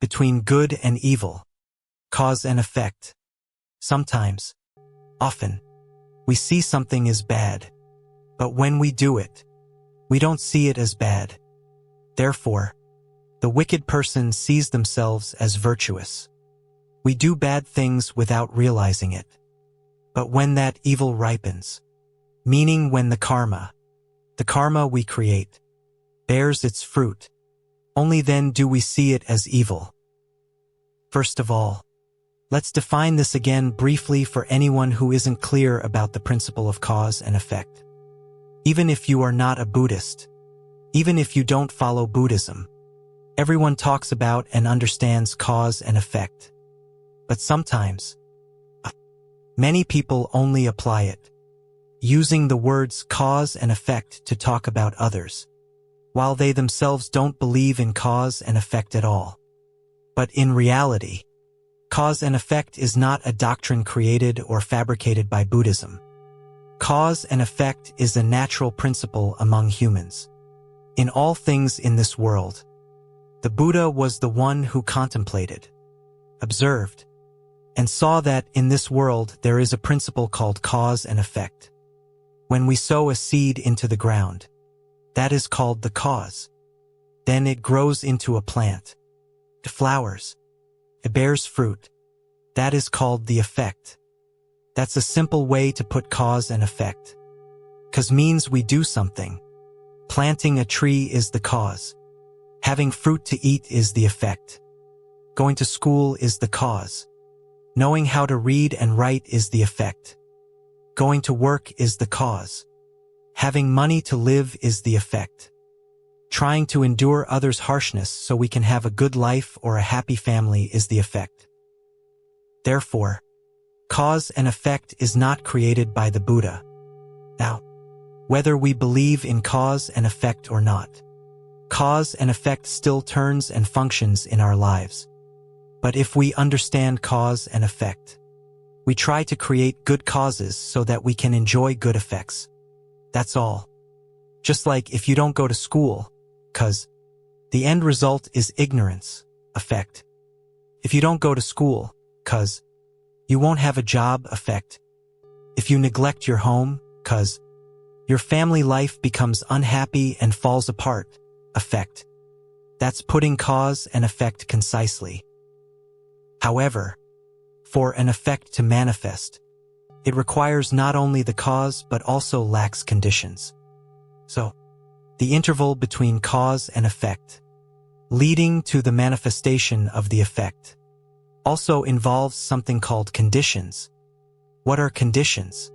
between good and evil, cause and effect. Sometimes, often, we see something as bad, but when we do it, we don't see it as bad. Therefore, the wicked person sees themselves as virtuous. We do bad things without realizing it. But when that evil ripens, meaning when the karma we create, bears its fruit, only then do we see it as evil. First of all, let's define this again briefly for anyone who isn't clear about the principle of cause and effect. Even if you are not a Buddhist, even if you don't follow Buddhism, everyone talks about and understands cause and effect. But sometimes, many people only apply it, using the words cause and effect to talk about others, while they themselves don't believe in cause and effect at all. But in reality, cause and effect is not a doctrine created or fabricated by Buddhism. Cause and effect is a natural principle among humans. In all things in this world, the Buddha was the one who contemplated, observed, and saw that in this world there is a principle called cause and effect. When we sow a seed into the ground, that is called the cause. Then it grows into a plant. It flowers. It bears fruit. That is called the effect. That's a simple way to put cause and effect. Cause means we do something. Planting a tree is the cause. Having fruit to eat is the effect. Going to school is the cause. Knowing how to read and write is the effect. Going to work is the cause. Having money to live is the effect. Trying to endure others' harshness so we can have a good life or a happy family is the effect. Therefore, cause and effect is not created by the Buddha. Now, whether we believe in cause and effect or not, cause and effect still turns and functions in our lives. But if we understand cause and effect, we try to create good causes so that we can enjoy good effects. That's all. Just like if you don't go to school, cause the end result is ignorance, effect. If you don't go to school, cause you won't have a job, effect. If you neglect your home, cause your family life becomes unhappy and falls apart, effect. That's putting cause and effect concisely. However, for an effect to manifest, it requires not only the cause but also lacks conditions. So, the interval between cause and effect, leading to the manifestation of the effect, also involves something called conditions. What are conditions?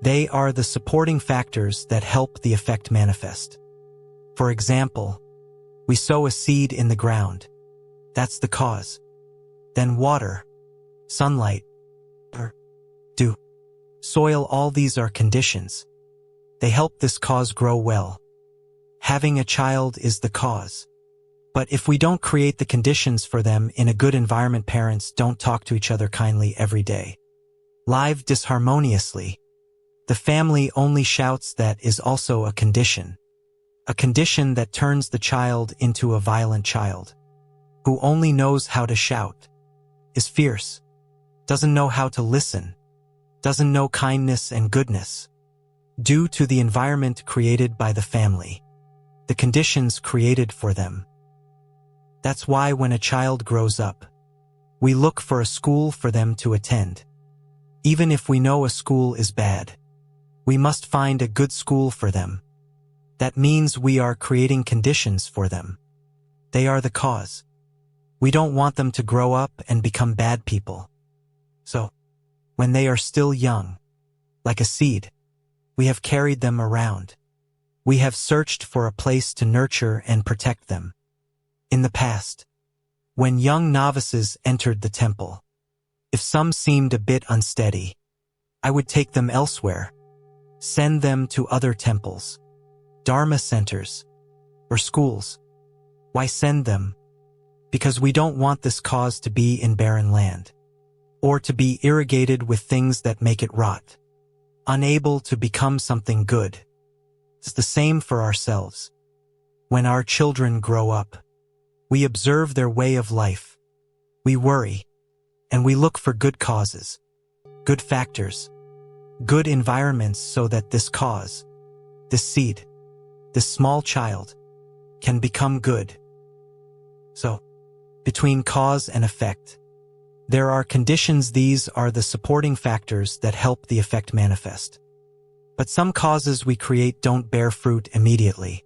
They are the supporting factors that help the effect manifest. For example, we sow a seed in the ground. That's the cause. Then water, sunlight, or dew, soil, all these are conditions. They help this cause grow well. Having a child is the cause. But if we don't create the conditions for them in a good environment, parents don't talk to each other kindly every day, live disharmoniously, the family only shouts, that is also a condition. A condition that turns the child into a violent child, who only knows how to shout, is fierce, doesn't know how to listen, doesn't know kindness and goodness. Due to the environment created by the family, the conditions created for them. That's why when a child grows up, we look for a school for them to attend. Even if we know a school is bad, we must find a good school for them. That means we are creating conditions for them. They are the cause. We don't want them to grow up and become bad people. So, when they are still young, like a seed, we have carried them around. We have searched for a place to nurture and protect them. In the past, when young novices entered the temple, if some seemed a bit unsteady, I would take them elsewhere, send them to other temples, Dharma centers, or schools. Why send them? Because we don't want this cause to be in barren land, or to be irrigated with things that make it rot, unable to become something good. It's the same for ourselves. When our children grow up, We observe their way of life. We worry, and we look for good causes, good factors, good environments so that this cause, this seed, this small child, can become good. So, between cause and effect, there are conditions. These are the supporting factors that help the effect manifest. But some causes we create don't bear fruit immediately.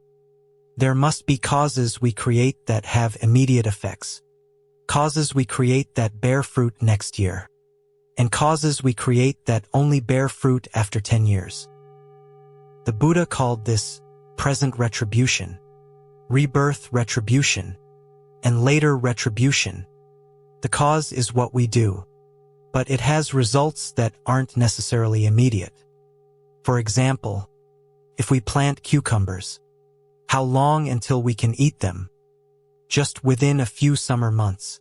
There must be causes we create that have immediate effects, causes we create that bear fruit next year, and causes we create that only bear fruit after 10 years. The Buddha called this present retribution, rebirth retribution, and later retribution. The cause is what we do, but it has results that aren't necessarily immediate. For example, if we plant cucumbers, how long until we can eat them? Just within a few summer months.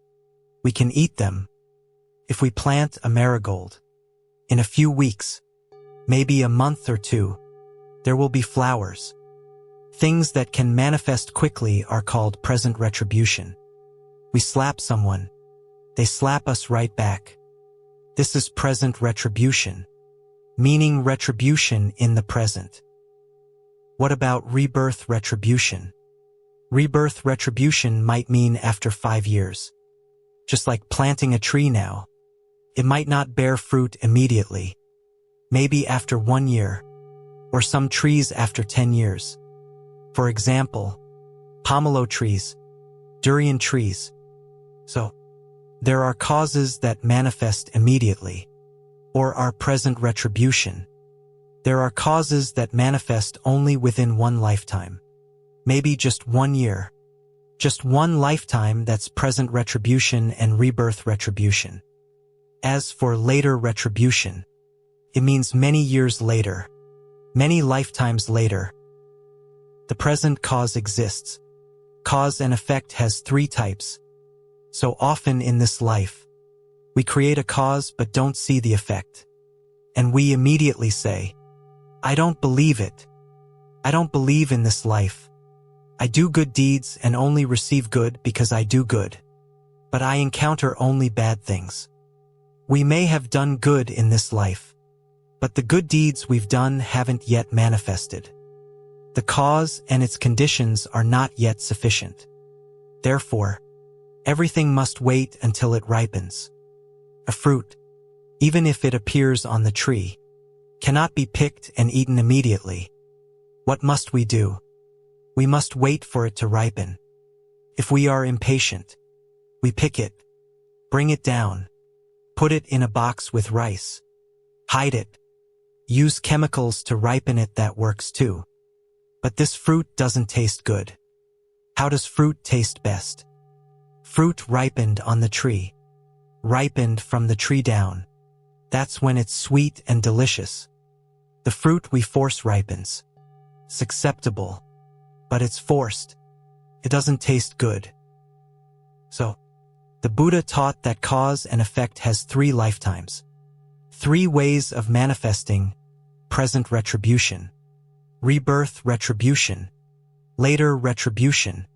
We can eat them. If we plant a marigold, in a few weeks, maybe a month or two, there will be flowers. Things that can manifest quickly are called present retribution. We slap someone, they slap us right back. This is present retribution, meaning retribution in the present. What about rebirth retribution? Rebirth retribution might mean after 5 years. Just like planting a tree now, it might not bear fruit immediately, maybe after 1 year, or some trees after 10 years. For example, pomelo trees, durian trees. So, there are causes that manifest immediately, or are present retribution. There are causes that manifest only within one lifetime, maybe just 1 year. Just one lifetime. That's present retribution and rebirth retribution. As for later retribution, it means many years later, many lifetimes later. The present cause exists. Cause and effect has 3 types. So often in this life, we create a cause but don't see the effect. And we immediately say, I don't believe it. I don't believe in this life. I do good deeds and only receive good because I do good. But I encounter only bad things. We may have done good in this life, but the good deeds we've done haven't yet manifested. The cause and its conditions are not yet sufficient. Therefore, everything must wait until it ripens. A fruit, even if it appears on the tree, cannot be picked and eaten immediately. What must we do? We must wait for it to ripen. If we are impatient, we pick it, bring it down, put it in a box with rice, hide it, use chemicals to ripen it. That works too. But this fruit doesn't taste good. How does fruit taste best? Fruit ripened on the tree, ripened from the tree down. That's when it's sweet and delicious. The fruit we force ripens. It's acceptable, but it's forced. It doesn't taste good. So, the Buddha taught that cause and effect has 3 lifetimes. 3 ways of manifesting present retribution, rebirth retribution, later retribution.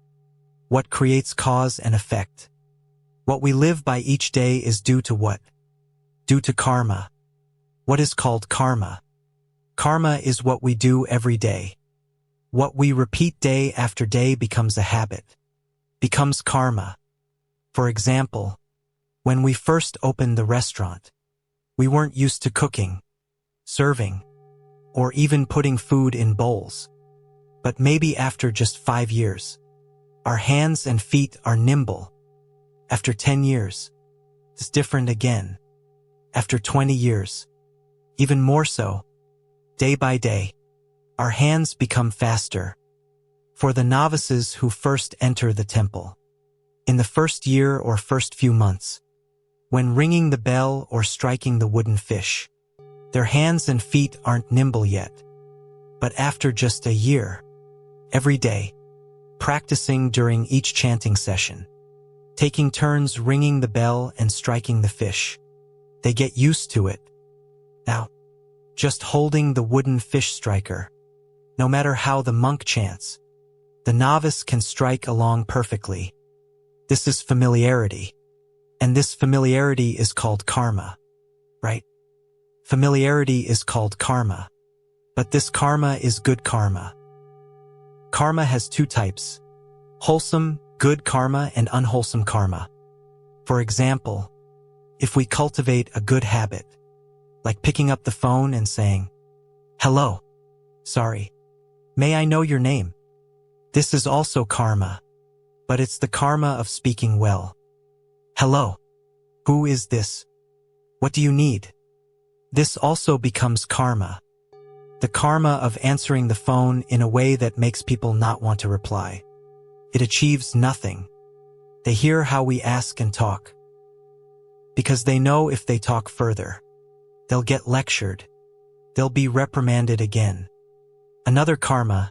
What creates cause and effect? What we live by each day is due to what? Due to karma. What is called karma? Karma is what we do every day. What we repeat day after day becomes a habit, becomes karma. For example, when we first opened the restaurant, we weren't used to cooking, serving, or even putting food in bowls. But maybe after just 5 years, our hands and feet are nimble. After 10 years, it's different again. After 20 years, even more so. Day by day, our hands become faster. For the novices who first enter the temple, in the first year or first few months, when ringing the bell or striking the wooden fish, their hands and feet aren't nimble yet. But after just a year, every day, practicing during each chanting session, taking turns ringing the bell and striking the fish, they get used to it. Now, just holding the wooden fish striker, no matter how the monk chants, the novice can strike along perfectly. This is familiarity. And this familiarity is called karma, right? Familiarity is called karma. But this karma is good karma. Karma has two types: wholesome, good karma and unwholesome karma. For example, if we cultivate a good habit, like picking up the phone and saying, "Hello, sorry, may I know your name?" This is also karma, but it's the karma of speaking well. "Hello, who is this? What do you need?" This also becomes karma. The karma of answering the phone in a way that makes people not want to reply. It achieves nothing. They hear how we ask and talk, because they know if they talk further, they'll get lectured. They'll be reprimanded again. Another karma,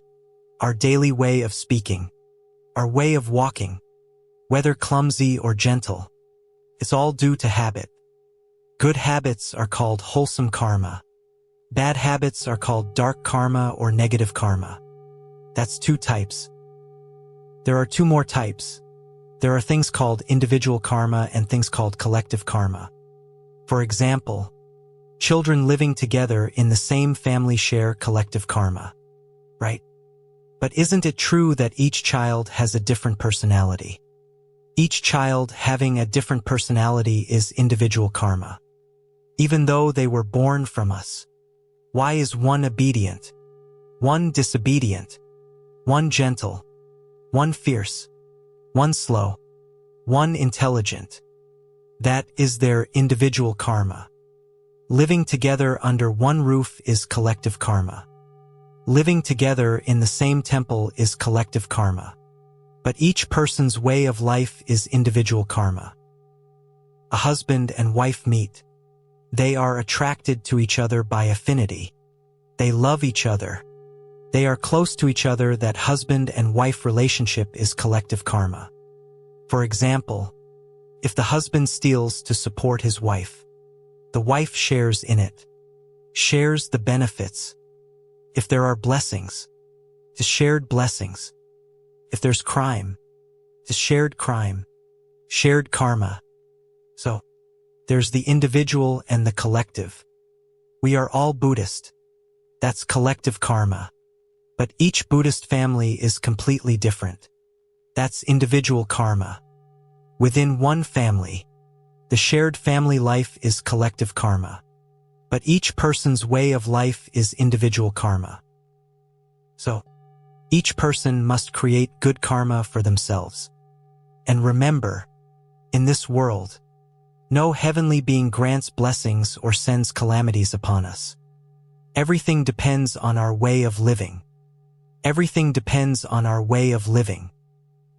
our daily way of speaking, our way of walking, whether clumsy or gentle, it's all due to habit. Good habits are called wholesome karma. Bad habits are called dark karma or negative karma. That's two types. There are two more types. There are things called individual karma and things called collective karma. For example, children living together in the same family share collective karma, right? But isn't it true that each child has a different personality? Each child having a different personality is individual karma. Even though they were born from us, why is one obedient, one disobedient, one gentle, one fierce, one slow, one intelligent? That is their individual karma. Living together under one roof is collective karma. Living together in the same temple is collective karma. But each person's way of life is individual karma. A husband and wife meet. They are attracted to each other by affinity. They love each other. They are close to each other. That husband and wife relationship is collective karma. For example, if the husband steals to support his wife, the wife shares in it, shares the benefits. If there are blessings, it's shared blessings. If there's crime, it's shared crime, shared karma. So, there's the individual and the collective. We are all Buddhist. That's collective karma. But each Buddhist family is completely different. That's individual karma. Within one family, the shared family life is collective karma. But each person's way of life is individual karma. So, each person must create good karma for themselves. And remember, in this world, no heavenly being grants blessings or sends calamities upon us. Everything depends on our way of living. Everything depends on our way of living.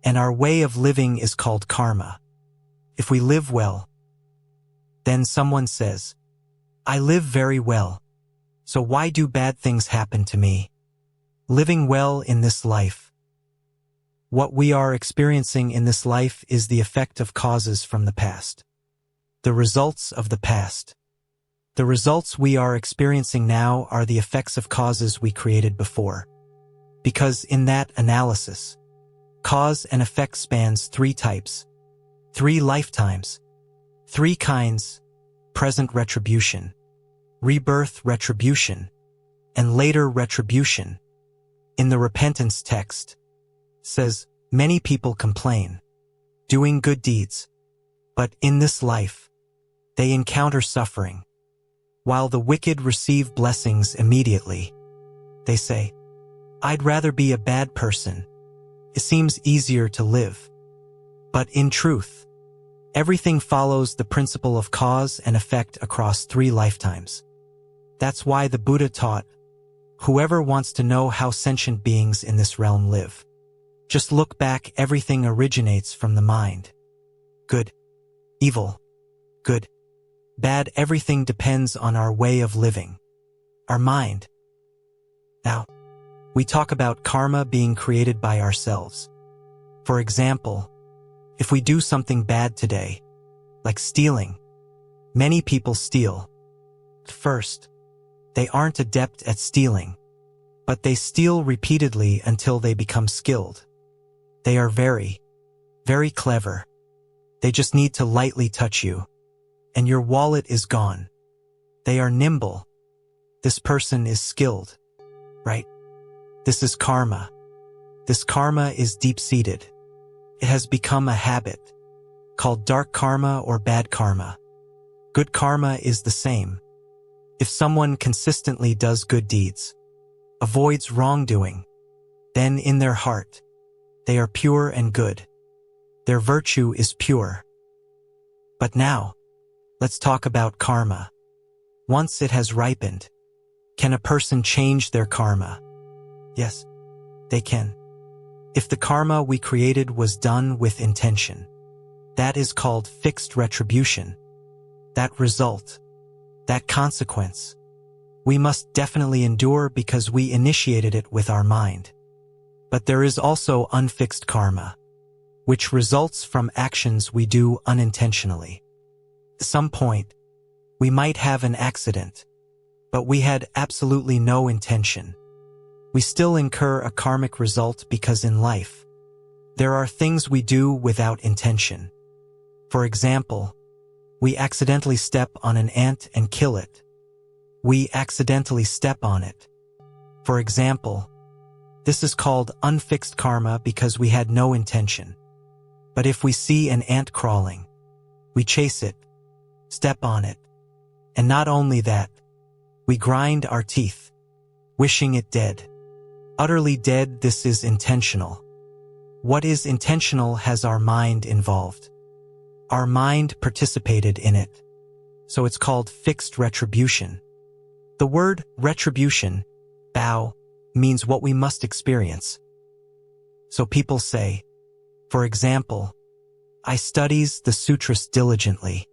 And our way of living is called karma. If we live well, then someone says, "I live very well, so why do bad things happen to me?" Living well in this life. What we are experiencing in this life is the effect of causes from the past. The results of the past. The results we are experiencing now are the effects of causes we created before. Because in that analysis, cause and effect spans three types, 3 lifetimes, 3 kinds: present retribution, rebirth retribution, and later retribution. In the repentance text, says, many people complain, doing good deeds, but in this life, they encounter suffering. While the wicked receive blessings immediately, they say, "I'd rather be a bad person. It seems easier to live." But in truth, everything follows the principle of cause and effect across 3 lifetimes. That's why the Buddha taught, whoever wants to know how sentient beings in this realm live, just look back. Everything originates from the mind. Good, evil, good, bad, everything depends on our way of living, our mind. Now, we talk about karma being created by ourselves. For example, if we do something bad today, like stealing, many people steal. First, they aren't adept at stealing, but they steal repeatedly until they become skilled. They are very, very clever. They just need to lightly touch you, and your wallet is gone. They are nimble. This person is skilled, right? This is karma. This karma is deep-seated. It has become a habit, called dark karma or bad karma. Good karma is the same. If someone consistently does good deeds, avoids wrongdoing, then in their heart, they are pure and good. Their virtue is pure. But now, let's talk about karma. Once it has ripened, can a person change their karma? Yes, they can. If the karma we created was done with intention, that is called fixed retribution. That result, that consequence, we must definitely endure because we initiated it with our mind. But there is also unfixed karma, which results from actions we do unintentionally. At some point, we might have an accident, but we had absolutely no intention. We still incur a karmic result because in life, there are things we do without intention. For example, we accidentally step on an ant and kill it. We accidentally step on it. For example, this is called unfixed karma because we had no intention. But if we see an ant crawling, we chase it, step on it, and not only that, we grind our teeth, wishing it dead. Utterly dead, this is intentional. What is intentional has our mind involved. Our mind participated in it, so it's called fixed retribution. The word retribution, bao, means what we must experience. So people say, for example, I studies the sutras diligently.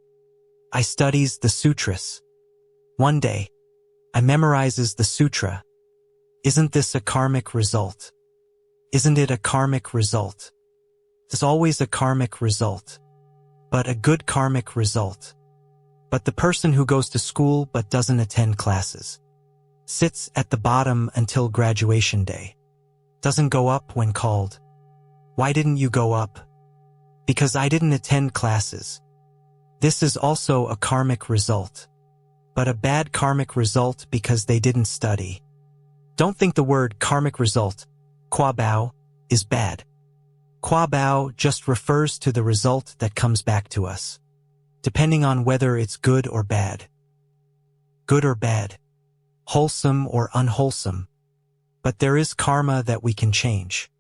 I studies the sutras. One day, I memorizes the sutra. Isn't this a karmic result? Isn't it a karmic result? There's always a karmic result, but a good karmic result. But the person who goes to school but doesn't attend classes, sits at the bottom until graduation day, doesn't go up when called. Why didn't you go up? Because I didn't attend classes. This is also a karmic result, but a bad karmic result because they didn't study. Don't think the word karmic result, qua bao, is bad. Qua bao just refers to the result that comes back to us, depending on whether it's good or bad. Good or bad, wholesome or unwholesome. But there is karma that we can change.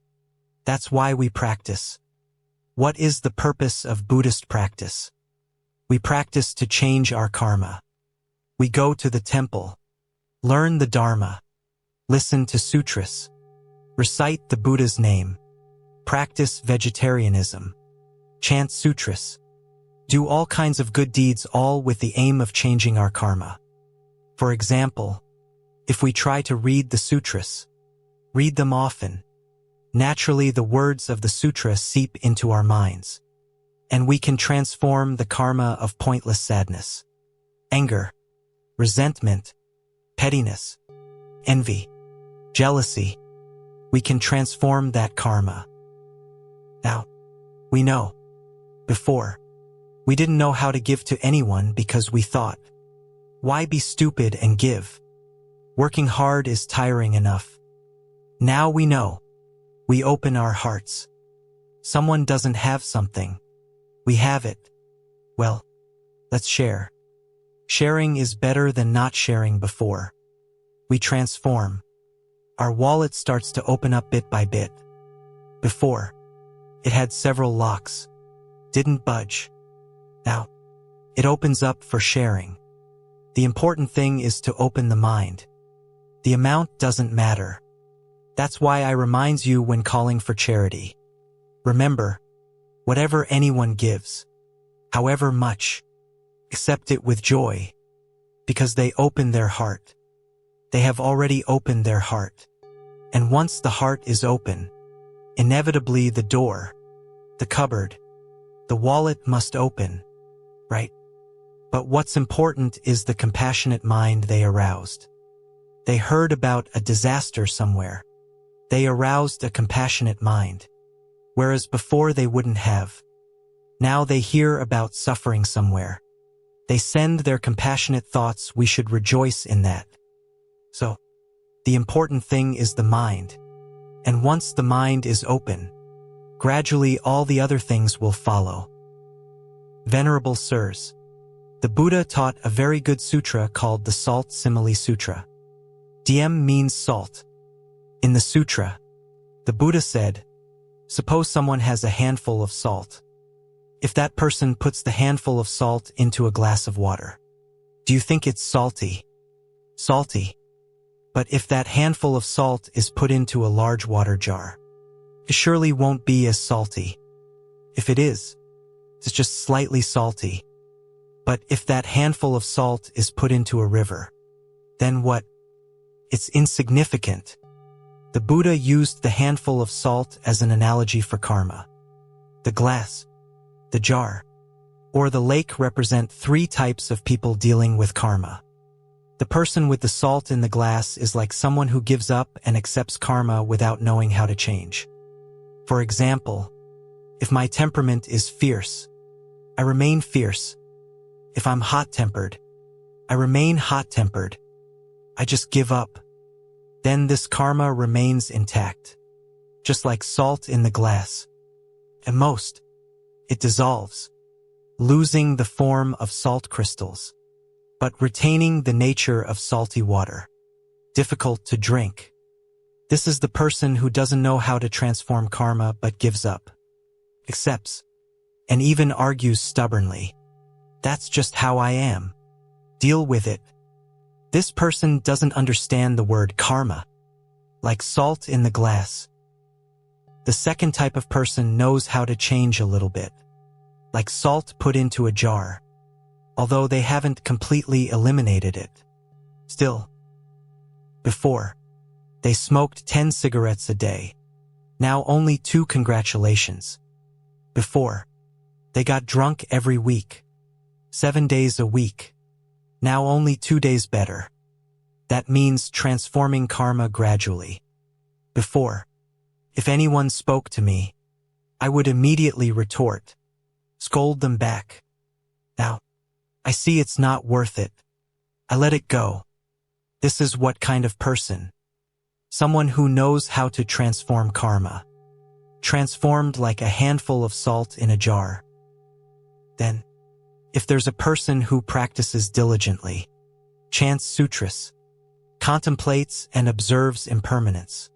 That's why we practice. What is the purpose of Buddhist practice? We practice to change our karma. We go to the temple, learn the Dharma, listen to sutras, recite the Buddha's name, practice vegetarianism, chant sutras, do all kinds of good deeds, all with the aim of changing our karma. For example, if we try to read the sutras, read them often, naturally the words of the sutra seep into our minds, and we can transform the karma of pointless sadness, anger, resentment, pettiness, envy, jealousy. We can transform that karma. Now, we know. Before, we didn't know how to give to anyone because we thought, why be stupid and give? Working hard is tiring enough. Now we know. We open our hearts. Someone doesn't have something. We have it. Well, let's share. Sharing is better than not sharing before. We transform. Our wallet starts to open up bit by bit. Before, it had several locks. Didn't budge. Now, it opens up for sharing. The important thing is to open the mind. The amount doesn't matter. That's why I remind you when calling for charity. Remember, whatever anyone gives, however much, accept it with joy, because they open their heart. They have already opened their heart. And once the heart is open, inevitably the door, the cupboard, the wallet must open, right? But what's important is the compassionate mind they aroused. They heard about a disaster somewhere. They aroused a compassionate mind, whereas before they wouldn't have. Now they hear about suffering somewhere. They send their compassionate thoughts. We should rejoice in that. So, the important thing is the mind. And once the mind is open, gradually all the other things will follow. Venerable Sirs, the Buddha taught a very good sutra called the Salt Simile Sutra. Diem means salt. In the sutra, the Buddha said, suppose someone has a handful of salt. If that person puts the handful of salt into a glass of water, do you think it's salty? Salty. But if that handful of salt is put into a large water jar, it surely won't be as salty. If it is, it's just slightly salty. But if that handful of salt is put into a river, then what? It's insignificant. The Buddha used the handful of salt as an analogy for karma. The glass, the jar, or the lake represent three types of people dealing with karma. The person with the salt in the glass is like someone who gives up and accepts karma without knowing how to change. For example, if my temperament is fierce, I remain fierce. If I'm hot-tempered, I remain hot-tempered. I just give up. Then this karma remains intact, just like salt in the glass. At most, it dissolves, losing the form of salt crystals, but retaining the nature of salty water, difficult to drink. This is the person who doesn't know how to transform karma but gives up, accepts, and even argues stubbornly. That's just how I am. Deal with it. This person doesn't understand the word karma, like salt in the glass. The second type of person knows how to change a little bit, like salt put into a jar, although they haven't completely eliminated it. Still, before, they smoked 10 cigarettes a day. Now only 2. Congratulations. Before, they got drunk every week, 7 days a week. Now only 2 days better. That means transforming karma gradually. Before, if anyone spoke to me, I would immediately retort, scold them back. Now, I see it's not worth it. I let it go. This is what kind of person? Someone who knows how to transform karma. Transformed like a handful of salt in a jar. Then, if there's a person who practices diligently, chants sutras, contemplates and observes impermanence,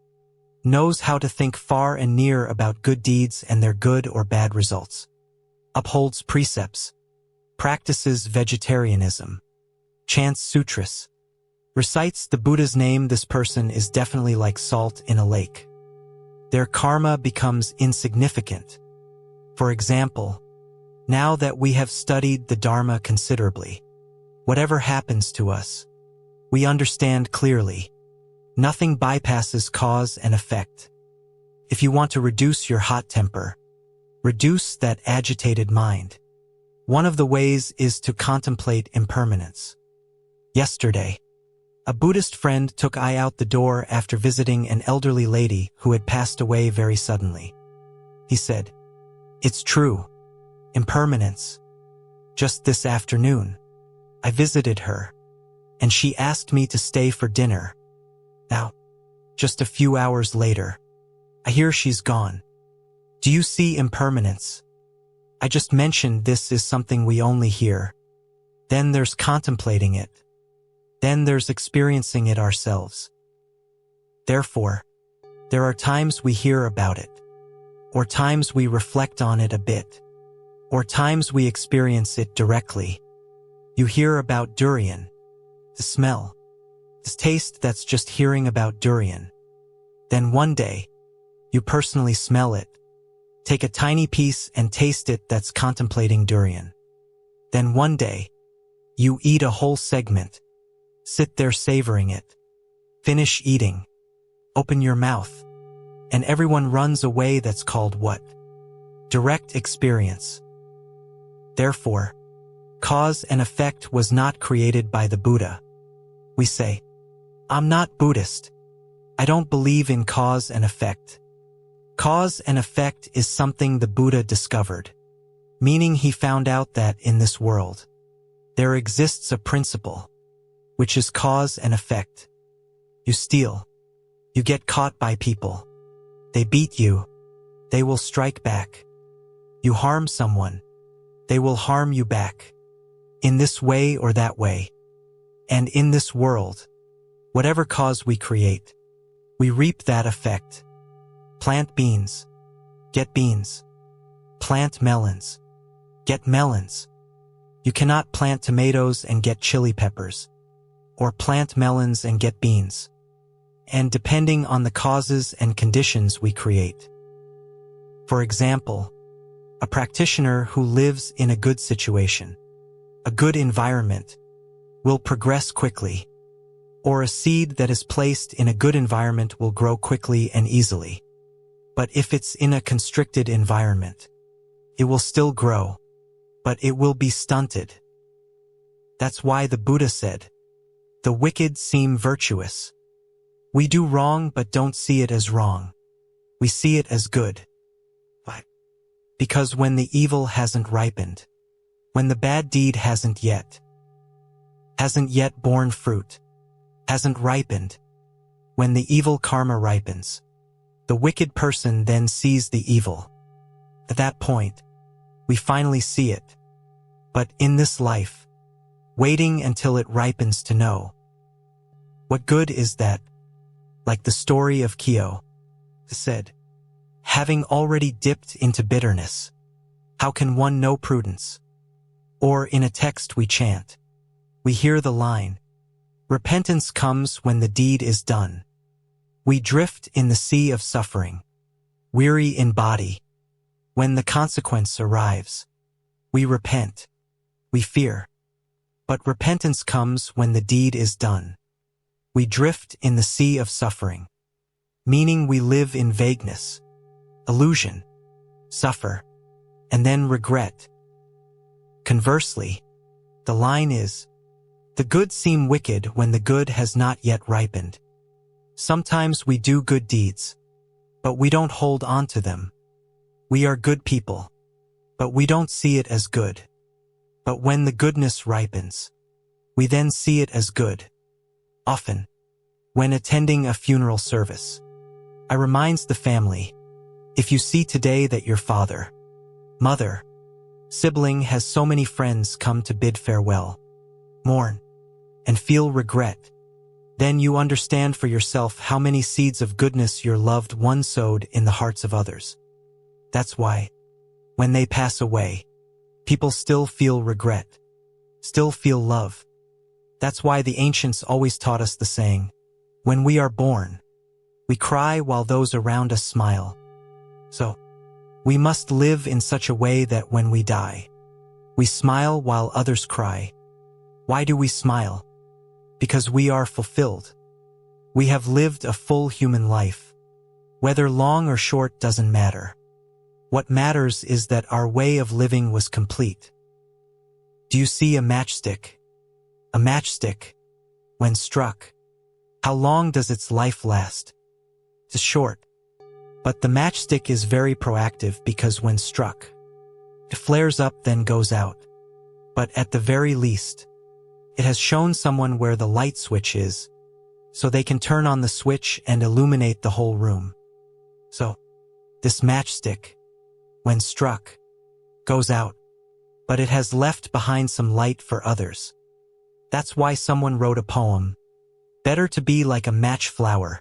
knows how to think far and near about good deeds and their good or bad results, upholds precepts, practices vegetarianism, chants sutras, recites the Buddha's name, this person is definitely like salt in a lake. Their karma becomes insignificant. For example, now that we have studied the Dharma considerably, whatever happens to us, we understand clearly. Nothing bypasses cause and effect. If you want to reduce your hot temper, reduce that agitated mind. One of the ways is to contemplate impermanence. Yesterday, a Buddhist friend took I out the door after visiting an elderly lady who had passed away very suddenly. He said, "It's true. Impermanence. Just this afternoon, I visited her, and she asked me to stay for dinner. Now, just a few hours later, I hear she's gone. Do you see impermanence? I just mentioned this is something we only hear. Then there's contemplating it. Then there's experiencing it ourselves. Therefore, there are times we hear about it, or times we reflect on it a bit, or times we experience it directly. You hear about durian, the smell, the taste, that's just hearing about durian. Then one day, you personally smell it. Take a tiny piece and taste it, that's contemplating durian. Then one day, you eat a whole segment. Sit there savoring it. Finish eating. Open your mouth. And everyone runs away, that's called what? Direct experience. Therefore, cause and effect was not created by the Buddha. We say, I'm not Buddhist. I don't believe in cause and effect. Cause and effect is something the Buddha discovered. meaning he found out that in this world, there exists a principle, which is cause and effect. You steal, you get caught by people. They beat you, they will strike back. You harm someone, they will harm you back. In this way or that way. And in this world, whatever cause we create, we reap that effect. Plant beans, get beans. Plant melons, get melons. You cannot plant tomatoes and get chili peppers, or plant melons and get beans. And depending on the causes and conditions we create. For example, a practitioner who lives in a good situation, a good environment, will progress quickly, or a seed that is placed in a good environment will grow quickly and easily. But if it's in a constricted environment, it will still grow, but it will be stunted. That's why the Buddha said, "The wicked seem virtuous." We do wrong but don't see it as wrong. We see it as good. Why? Because when the evil hasn't ripened, when the bad deed hasn't yet borne fruit, hasn't ripened, when the evil karma ripens, the wicked person then sees the evil. At that point, we finally see it. But in this life, waiting until it ripens to know. What good is that? Like the story of Kyo said, having already dipped into bitterness, how can one know prudence? Or in a text we chant, we hear the line, repentance comes when the deed is done. We drift in the sea of suffering, weary in body. When the consequence arrives, we repent, we fear. But repentance comes when the deed is done. We drift in the sea of suffering, meaning we live in vagueness, illusion, suffer, and then regret. Conversely, the line is, the good seem wicked when the good has not yet ripened. Sometimes we do good deeds, but we don't hold on to them. We are good people, but we don't see it as good. But when the goodness ripens, we then see it as good. Often, when attending a funeral service, I reminds the family, if you see today that your father, mother, sibling has so many friends come to bid farewell, mourn, and feel regret, then you understand for yourself how many seeds of goodness your loved one sowed in the hearts of others. That's why, when they pass away, people still feel regret, still feel love. That's why the ancients always taught us the saying, when we are born, we cry while those around us smile. So, we must live in such a way that when we die, we smile while others cry. Why do we smile? Because we are fulfilled. We have lived a full human life. Whether long or short doesn't matter. What matters is that our way of living was complete. Do you see a matchstick? A matchstick, when struck, how long does its life last? It's short. But the matchstick is very proactive because when struck, it flares up then goes out. But at the very least, it has shown someone where the light switch is, so they can turn on the switch and illuminate the whole room. So, this matchstick, when struck, goes out, but it has left behind some light for others. That's why someone wrote a poem, better to be like a match flower.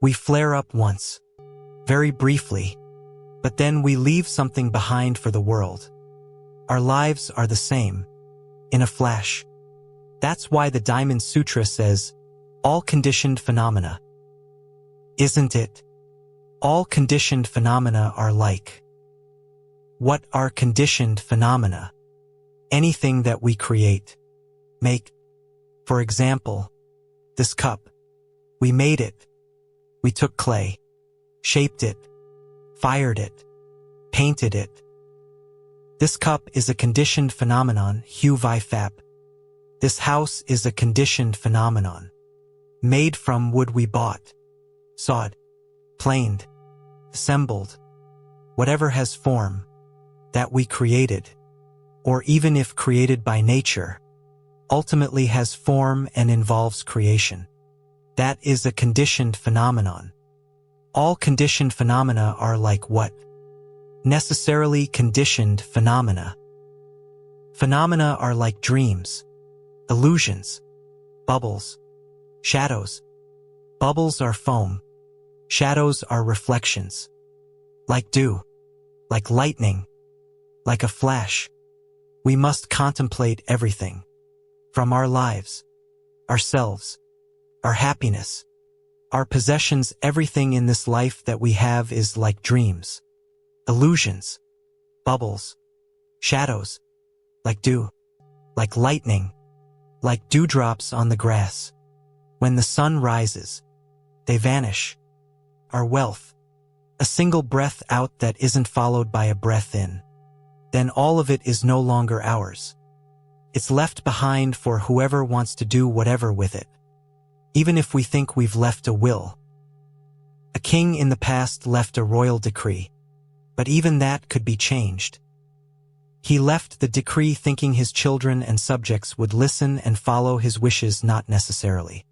We flare up once, very briefly, but then we leave something behind for the world. Our lives are the same, in a flash. That's why the Diamond Sutra says, all conditioned phenomena. Isn't it? All conditioned phenomena are like. What are conditioned phenomena? Anything that we create, make. For example, this cup. We made it. We took clay, shaped it, fired it, painted it. This cup is a conditioned phenomenon, Hu Vi Fap. This house is a conditioned phenomenon, made from wood we bought, sawed, planed, assembled, whatever has form, that we created, or even if created by nature, ultimately has form and involves creation. That is a conditioned phenomenon. All conditioned phenomena are like what? Necessarily conditioned phenomena. Phenomena are like dreams, illusions, bubbles, shadows. Bubbles are foam. Shadows are reflections. Like dew, like lightning, like a flash. We must contemplate everything. From our lives, ourselves, our happiness, our possessions, everything in this life that we have is like dreams, illusions, bubbles, shadows, like dew, like lightning, like dewdrops on the grass. When the sun rises, they vanish. Our wealth, a single breath out that isn't followed by a breath in. Then all of it is no longer ours. It's left behind for whoever wants to do whatever with it. Even if we think we've left a will. A king in the past left a royal decree, but even that could be changed. He left the decree thinking his children and subjects would listen and follow his wishes, not necessarily.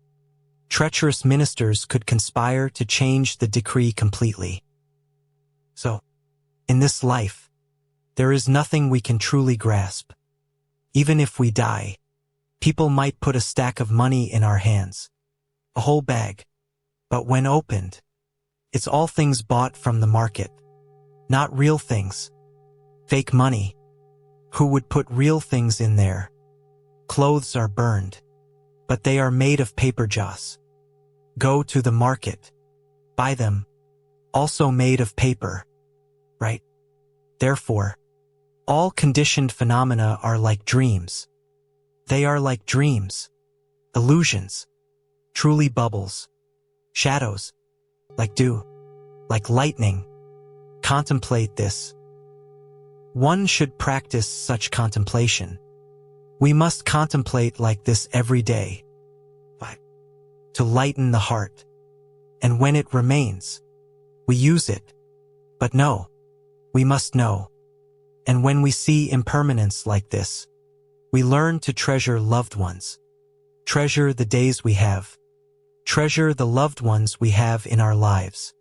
Treacherous ministers could conspire to change the decree completely. So, in this life, there is nothing we can truly grasp. Even if we die, people might put a stack of money in our hands, a whole bag. But when opened, it's all things bought from the market, not real things. Fake money. Who would put real things in there? Clothes are burned, but they are made of paper jaws. Go to the market. Buy them. Also made of paper. Right? Therefore, all conditioned phenomena are like dreams. They are like dreams, illusions, truly bubbles, shadows, like dew, like lightning. Contemplate this. One should practice such contemplation. We must contemplate like this every day. To lighten the heart. And when it remains, we use it. But no, we must know. And when we see impermanence like this, we learn to treasure loved ones. Treasure the days we have. Treasure the loved ones we have in our lives.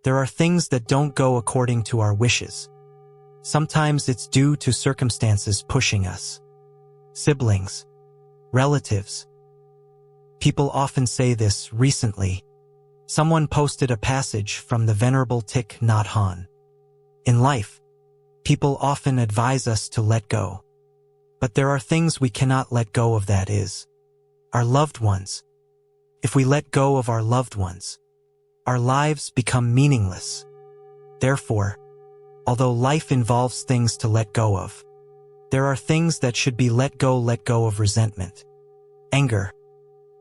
There are things that don't go according to our wishes. Sometimes it's due to circumstances pushing us. Siblings, relatives. People often say this. Recently, someone posted a passage from the Venerable Thich Nhat Hanh. In life, people often advise us to let go. But there are things we cannot let go of, that is, our loved ones. If we let go of our loved ones, our lives become meaningless. Therefore, although life involves things to let go of, there are things that should be let go of resentment, anger.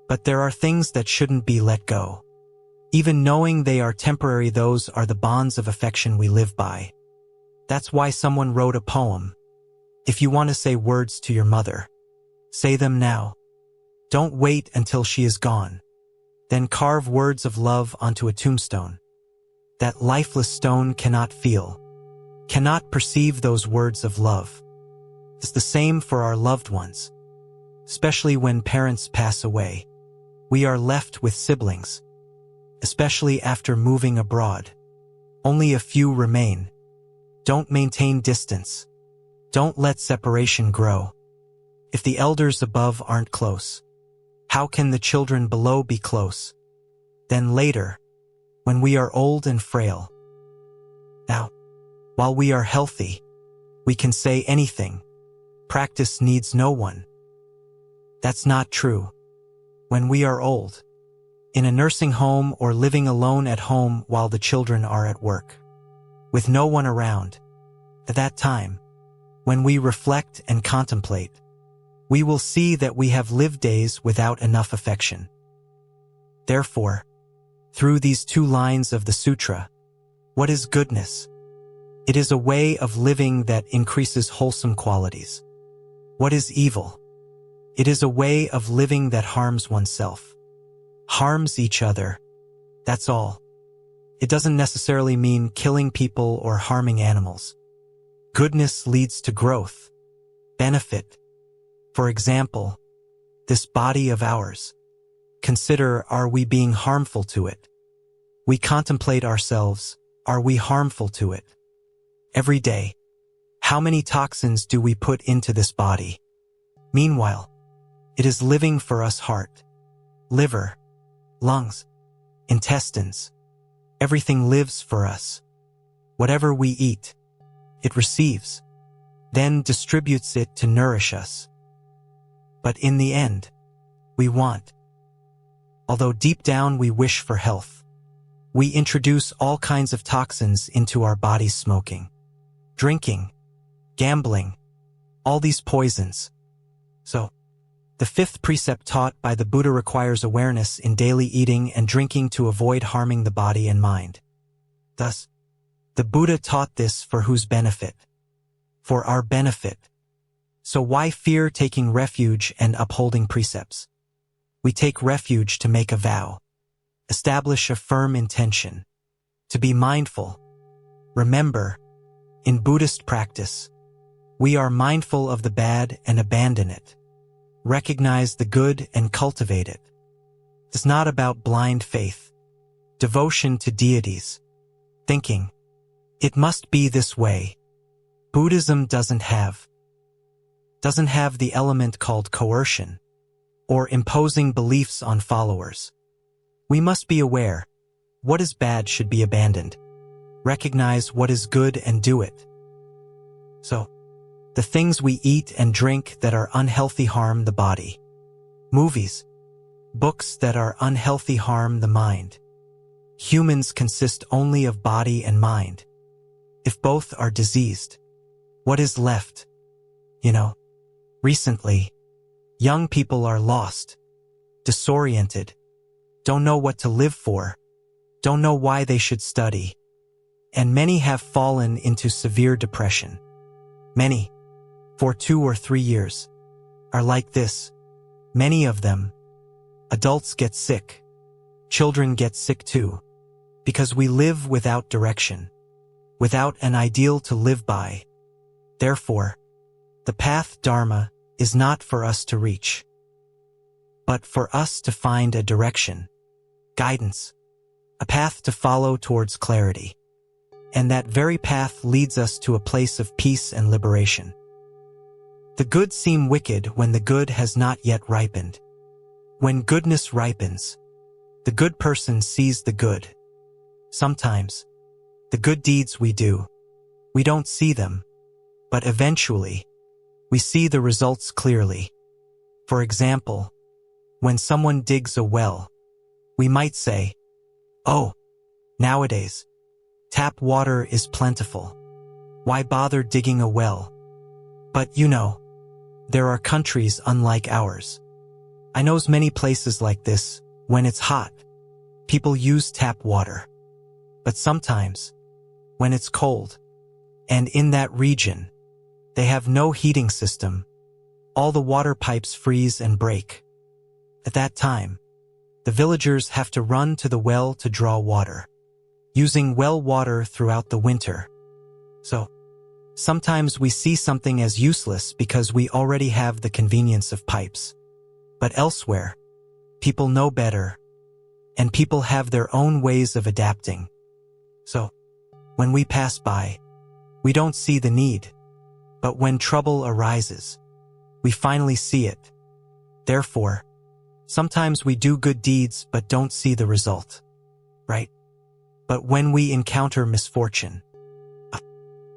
But there are things that shouldn't be let go. Even knowing they are temporary, those are the bonds of affection we live by. That's why someone wrote a poem. If you want to say words to your mother, say them now. Don't wait until she is gone. Then carve words of love onto a tombstone. That lifeless stone cannot feel, cannot perceive those words of love. It's the same for our loved ones. Especially when parents pass away. We are left with siblings. Especially after moving abroad. Only a few remain. Don't maintain distance. Don't let separation grow. If the elders above aren't close, how can the children below be close? Then later, when we are old and frail. Now, while we are healthy, we can say anything. Practice needs no one. That's not true. When we are old, in a nursing home or living alone at home while the children are at work, with no one around, at that time, when we reflect and contemplate, we will see that we have lived days without enough affection. Therefore, through these two lines of the sutra, what is goodness? It is a way of living that increases wholesome qualities. What is evil? It is a way of living that harms oneself, harms each other. That's all. It doesn't necessarily mean killing people or harming animals. goodness leads to growth, benefit. For example, this body of ours. Consider, are we being harmful to it? We contemplate ourselves, are we harmful to it? Every day, how many toxins do we put into this body? Meanwhile, it is living for us: heart, liver, lungs, intestines. Everything lives for us. Whatever we eat, it receives, then distributes it to nourish us. But in the end, we want. Although deep down we wish for health, we introduce all kinds of toxins into our bodies: smoking, drinking, gambling, all these poisons. So, the fifth precept taught by the Buddha requires awareness in daily eating and drinking to avoid harming the body and mind. Thus, the Buddha taught this for whose benefit? For our benefit. So why fear taking refuge and upholding precepts? We take refuge to make a vow, establish a firm intention, to be mindful. Remember, in Buddhist practice, we are mindful of the bad and abandon it. Recognize the good and cultivate it. It's not about blind faith, devotion to deities, thinking, it must be this way. Buddhism doesn't have the element called coercion, or imposing beliefs on followers. We must be aware, what is bad should be abandoned. Recognize what is good and do it. So, the things we eat and drink that are unhealthy harm the body. Movies, books that are unhealthy harm the mind. Humans consist only of body and mind. If both are diseased, what is left? Recently, young people are lost, disoriented, don't know what to live for, don't know why they should study, and many have fallen into severe depression. Many, for 2 or 3 years, are like this. Many of them, adults get sick, children get sick too, because we live without direction, without an ideal to live by. Therefore, the path Dharma is not for us to reach, but for us to find a direction, guidance, a path to follow towards clarity. And that very path leads us to a place of peace and liberation. The good seem wicked when the good has not yet ripened. When goodness ripens, the good person sees the good. Sometimes, the good deeds we do, we don't see them, but eventually, we see the results clearly. For example, when someone digs a well, we might say, "Oh, nowadays, tap water is plentiful. Why bother digging a well?" But there are countries unlike ours. I knows many places like this. When it's hot, people use tap water. But sometimes, when it's cold, and in that region, they have no heating system, all the water pipes freeze and break. At that time, the villagers have to run to the well to draw water, using well water throughout the winter. So, sometimes we see something as useless because we already have the convenience of pipes. But elsewhere, people know better, and people have their own ways of adapting. So, when we pass by, we don't see the need. But when trouble arises, we finally see it. Therefore, sometimes we do good deeds but don't see the result, right? But when we encounter misfortune,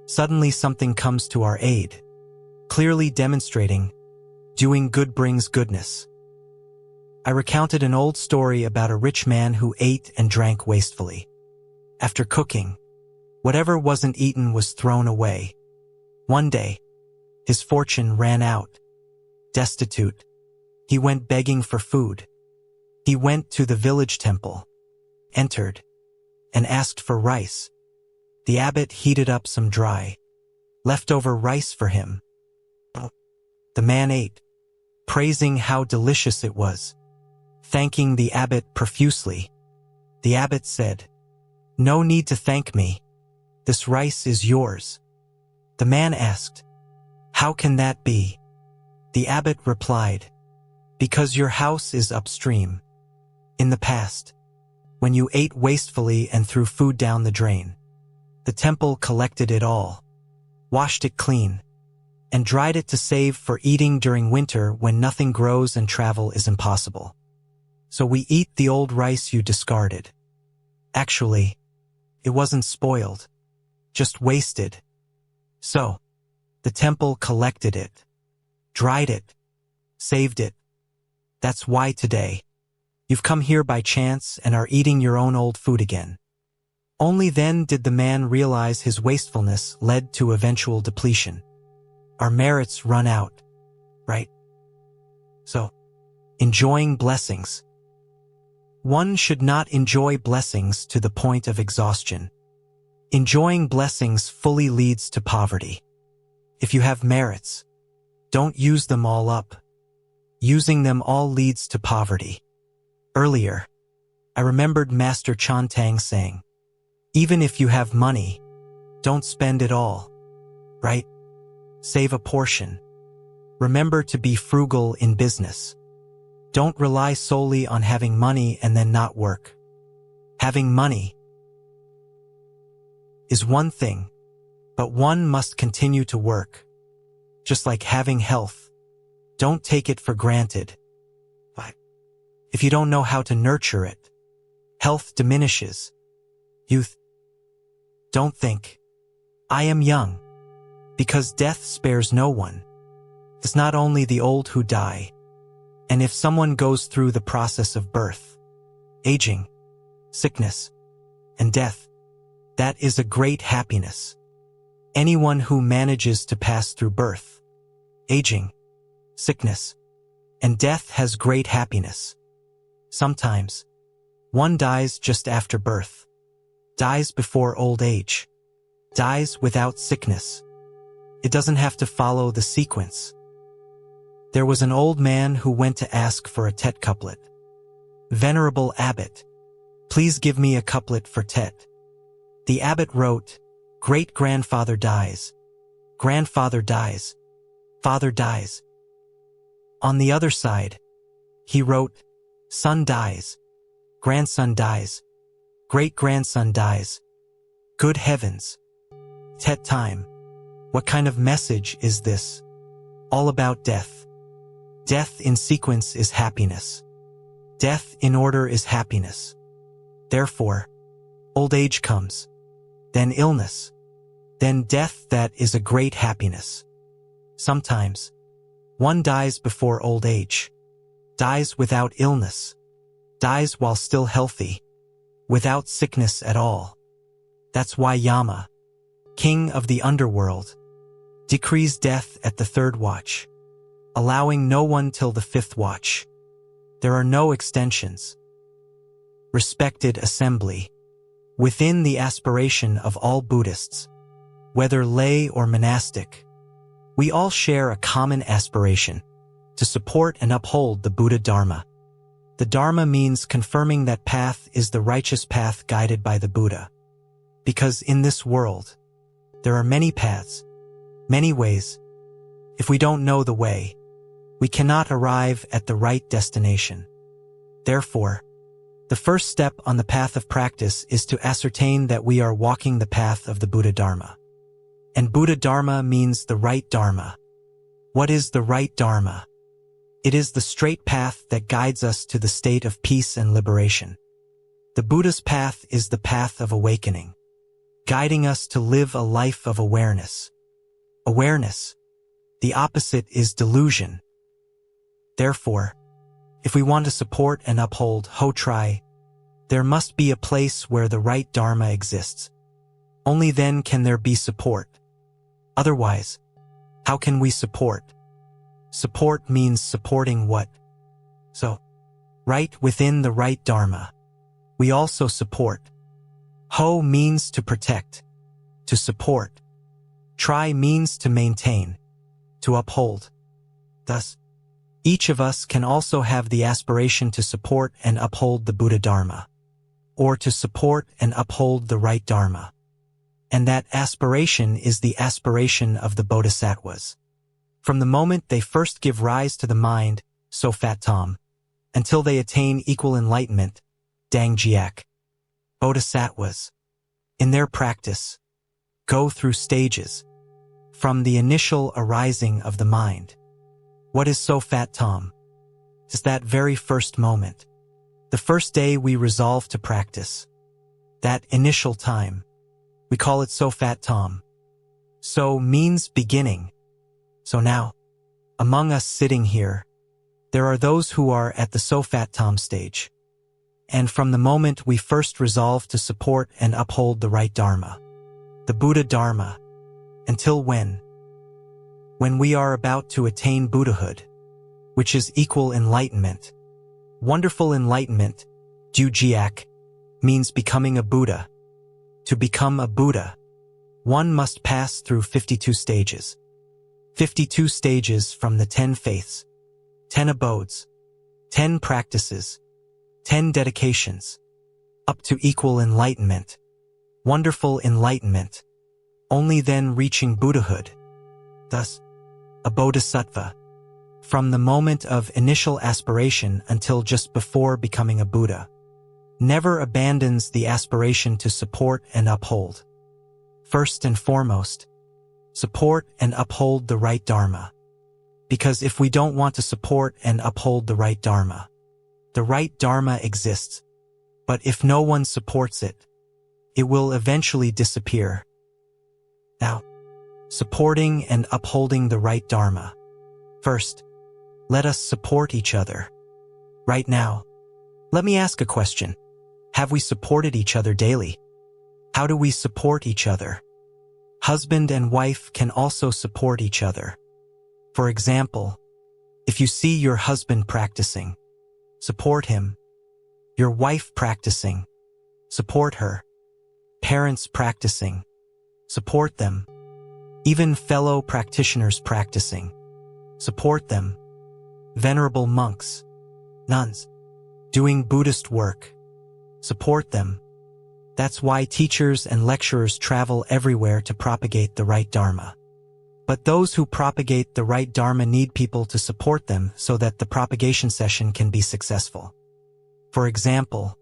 suddenly something comes to our aid, clearly demonstrating doing good brings goodness. I recounted an old story about a rich man who ate and drank wastefully. After cooking, whatever wasn't eaten was thrown away. One day, his fortune ran out. Destitute, he went begging for food. He went to the village temple, entered, and asked for rice. The abbot heated up some dry, leftover rice for him. The man ate, praising how delicious it was, thanking the abbot profusely. The abbot said, "No need to thank me. This rice is yours." The man asked, "How can that be?" The abbot replied, "Because your house is upstream. In the past, when you ate wastefully and threw food down the drain, the temple collected it all, washed it clean, and dried it to save for eating during winter when nothing grows and travel is impossible. So we eat the old rice you discarded. Actually, it wasn't spoiled, just wasted. So, the temple collected it, dried it, saved it. That's why today, you've come here by chance and are eating your own old food again." Only then did the man realize his wastefulness led to eventual depletion. Our merits run out, right? So, enjoying blessings. One should not enjoy blessings to the point of exhaustion. Enjoying blessings fully leads to poverty. If you have merits, don't use them all up. Using them all leads to poverty. Earlier, I remembered Master Chan Tang saying, "Even if you have money, don't spend it all, right? Save a portion. Remember to be frugal in business. Don't rely solely on having money and then not work. Having money is one thing, but one must continue to work. Just like having health, don't take it for granted. But if you don't know how to nurture it, health diminishes. Youth, don't think, 'I am young,' because death spares no one. It's not only the old who die. And if someone goes through the process of birth, aging, sickness, and death, that is a great happiness. Anyone who manages to pass through birth, aging, sickness, and death has great happiness. Sometimes, one dies just after birth, dies before old age, dies without sickness. It doesn't have to follow the sequence. There was an old man who went to ask for a Tet couplet. "Venerable abbot, please give me a couplet for Tet." The abbot wrote, "Great-grandfather dies, grandfather dies, father dies." On the other side, he wrote, "Son dies, grandson dies, great-grandson dies. Good heavens! Tet time. What kind of message is this? All about death. Death in sequence is happiness. Death in order is happiness. Therefore, old age comes, then illness, then death. That is a great happiness. Sometimes, one dies before old age, dies without illness, dies while still healthy, without sickness at all. That's why Yama, king of the underworld, decrees death at the 3rd watch, allowing no one till the 5th watch. There are no extensions. Respected assembly, within the aspiration of all Buddhists, whether lay or monastic, we all share a common aspiration to support and uphold the Buddha Dharma. The Dharma means confirming that path is the righteous path guided by the Buddha. Because in this world, there are many paths, many ways. If we don't know the way, we cannot arrive at the right destination. Therefore, the first step on the path of practice is to ascertain that we are walking the path of the Buddha Dharma. And Buddha Dharma means the right Dharma. What is the right Dharma? It is the straight path that guides us to the state of peace and liberation. The Buddha's path is the path of awakening, guiding us to live a life of awareness. Awareness. The opposite is delusion. Therefore, if we want to support and uphold Ho-Tri, there must be a place where the right Dharma exists. Only then can there be support. Otherwise, how can we support? Support means supporting what? So, right within the right Dharma, we also support. Ho means to protect, to support. Tri means to maintain, to uphold. Thus, each of us can also have the aspiration to support and uphold the Buddha Dharma, or to support and uphold the right Dharma. And that aspiration is the aspiration of the bodhisattvas. From the moment they first give rise to the mind, so fat Tom, until they attain equal enlightenment, Dang Jiak. Bodhisattvas, in their practice, go through stages, from the initial arising of the mind. What is so fat Tom? It's that very first moment. The first day we resolve to practice. That initial time. We call it so fat Tom. So means beginning. So now, among us sitting here, there are those who are at the so fat Tom stage. And from the moment we first resolve to support and uphold the right Dharma, the Buddha Dharma, until when we are about to attain Buddhahood, which is equal enlightenment, wonderful enlightenment, Jujiak, means becoming a Buddha. To become a Buddha, one must pass through 52 stages. 52 stages from the 10 faiths, 10 abodes, 10 practices, 10 dedications, up to equal enlightenment, wonderful enlightenment, only then reaching Buddhahood. Thus, a bodhisattva, from the moment of initial aspiration until just before becoming a Buddha, never abandons the aspiration to support and uphold. First and foremost, support and uphold the right Dharma. Because if we don't want to support and uphold the right Dharma exists, but if no one supports it, it will eventually disappear. Now, supporting and upholding the right Dharma. First, let us support each other. Right now, let me ask a question. Have we supported each other daily? How do we support each other? Husband and wife can also support each other. For example, if you see your husband practicing, support him. Your wife practicing, support her. Parents practicing, support them. Even fellow practitioners practicing, support them. Venerable monks, nuns, doing Buddhist work, support them. That's why teachers and lecturers travel everywhere to propagate the right Dharma. But those who propagate the right Dharma need people to support them so that the propagation session can be successful. For example,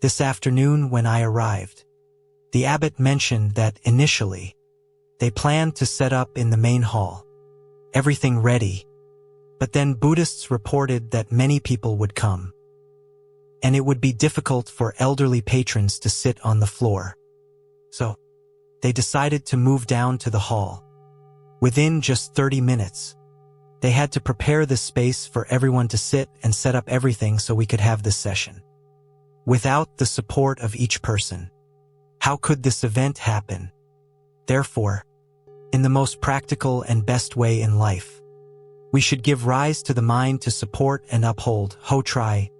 this afternoon when I arrived, the abbot mentioned that initially, they planned to set up in the main hall, everything ready, but then Buddhists reported that many people would come, and it would be difficult for elderly patrons to sit on the floor. So, they decided to move down to the hall. Within just 30 minutes, they had to prepare this space for everyone to sit and set up everything so we could have this session. Without the support of each person, how could this event happen? Therefore, in the most practical and best way in life, we should give rise to the mind to support and uphold, ho try.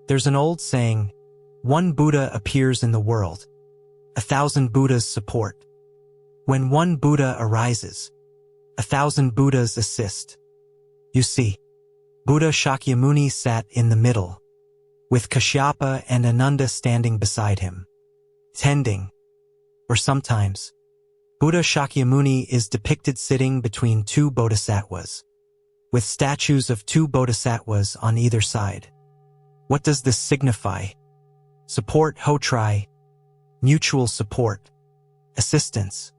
There's an old saying, one Buddha appears in the world, 1,000 Buddhas support. When one Buddha arises, 1,000 Buddhas assist. You see, Buddha Shakyamuni sat in the middle, with Kashyapa and Ananda standing beside him, tending, or sometimes, Buddha Shakyamuni is depicted sitting between two bodhisattvas, with statues of two bodhisattvas on either side. What does this signify? Support, ho try, mutual support, assistance.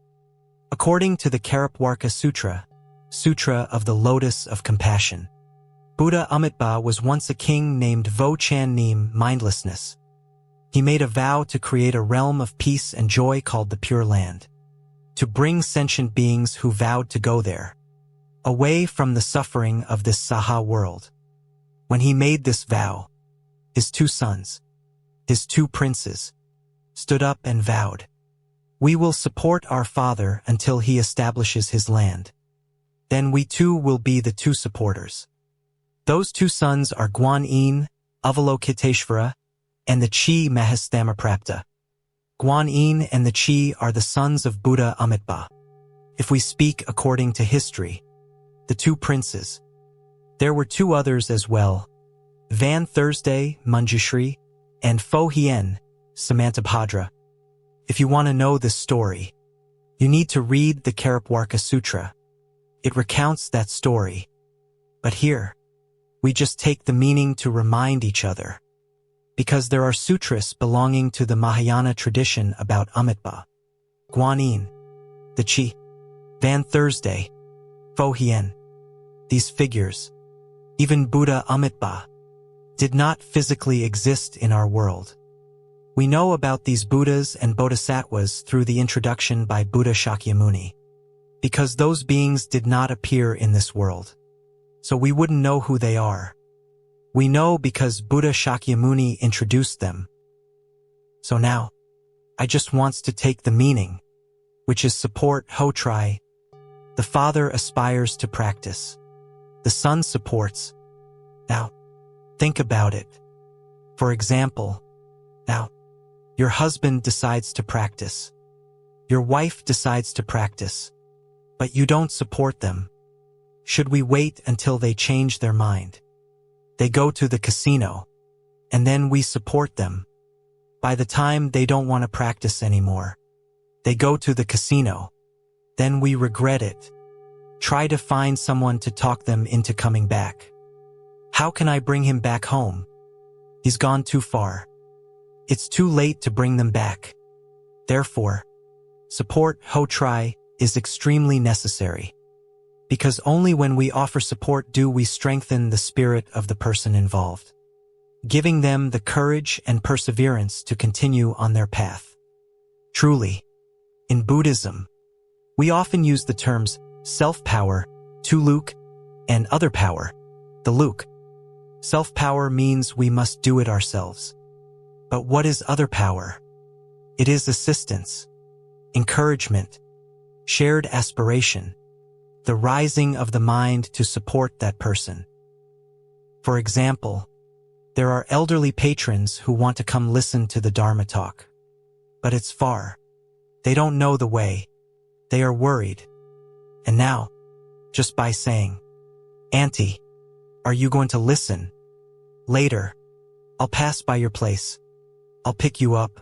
According to the Karapwarka Sutra, Sutra of the Lotus of Compassion, Buddha Amitabha was once a king named Vo Chan Neem, mindlessness. He made a vow to create a realm of peace and joy called the Pure Land, to bring sentient beings who vowed to go there, away from the suffering of this Saha world. When he made this vow, his two sons, his two princes, stood up and vowed, "We will support our father until he establishes his land. Then we too will be the two supporters." Those two sons are Guan Yin, Avalokiteshvara, and the Chi Mahastamaprapta. Guan Yin and the Chi are the sons of Buddha Amitabha. If we speak according to history, the two princes. There were two others as well, Van Thursday, Manjushri, and Pho Hien, Samantabhadra. If you want to know this story, you need to read the Karapwarka Sutra. It recounts that story. But here, we just take the meaning to remind each other, because there are sutras belonging to the Mahayana tradition about Amitabha, Guanyin, the Chi, Van Thursday, Fo Hien. These figures, even Buddha Amitabha, did not physically exist in our world. We know about these Buddhas and Bodhisattvas through the introduction by Buddha Shakyamuni, because those beings did not appear in this world. So we wouldn't know who they are. We know because Buddha Shakyamuni introduced them. So now, I just wants to take the meaning, which is support Hotrai. The father aspires to practice. The son supports. Now, think about it. For example, now, your husband decides to practice. Your wife decides to practice, but you don't support them. Should we wait until they change their mind? They go to the casino, and then we support them. By the time they don't want to practice anymore, they go to the casino. Then we regret it. Try to find someone to talk them into coming back. How can I bring him back home? He's gone too far. It's too late to bring them back. Therefore, support Hotrai is extremely necessary. Because only when we offer support do we strengthen the spirit of the person involved, giving them the courage and perseverance to continue on their path. Truly, in Buddhism, we often use the terms self-power, tuluk, and other power, the luk. Self-power means we must do it ourselves. But what is other power? It is assistance, encouragement, shared aspiration, the rising of the mind to support that person. For example, there are elderly patrons who want to come listen to the Dharma talk. But it's far. They don't know the way. They are worried. And now, just by saying, "Auntie, are you going to listen? Later, I'll pass by your place. I'll pick you up.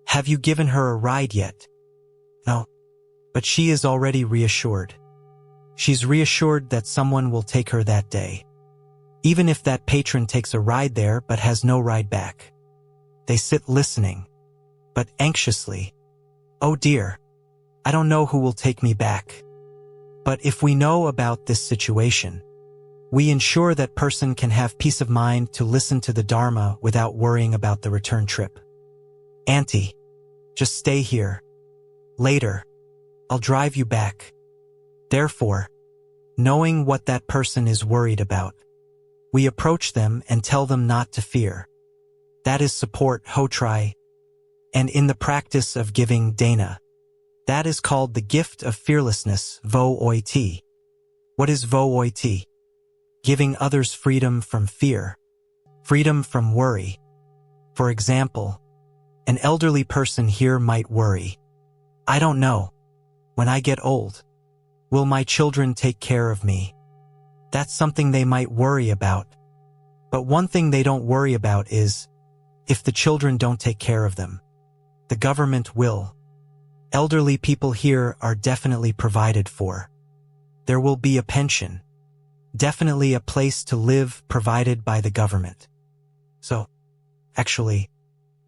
Have you given her a ride yet?" No, but she is already reassured. She's reassured that someone will take her that day. Even if that patron takes a ride there but has no ride back. They sit listening, but anxiously. "Oh dear, I don't know who will take me back." But if we know about this situation, we ensure that person can have peace of mind to listen to the Dharma without worrying about the return trip. "Auntie, just stay here. Later, I'll drive you back." Therefore, knowing what that person is worried about, we approach them and tell them not to fear. That is support Hotrai. And in the practice of giving dana, that is called the gift of fearlessness, vo oiti. What is vo oiti? Giving others freedom from fear, freedom from worry. For example, an elderly person here might worry, "I don't know. When I get old, will my children take care of me?" That's something they might worry about. But one thing they don't worry about is, if the children don't take care of them, the government will. Elderly people here are definitely provided for. There will be a pension. Definitely a place to live provided by the government. So, actually,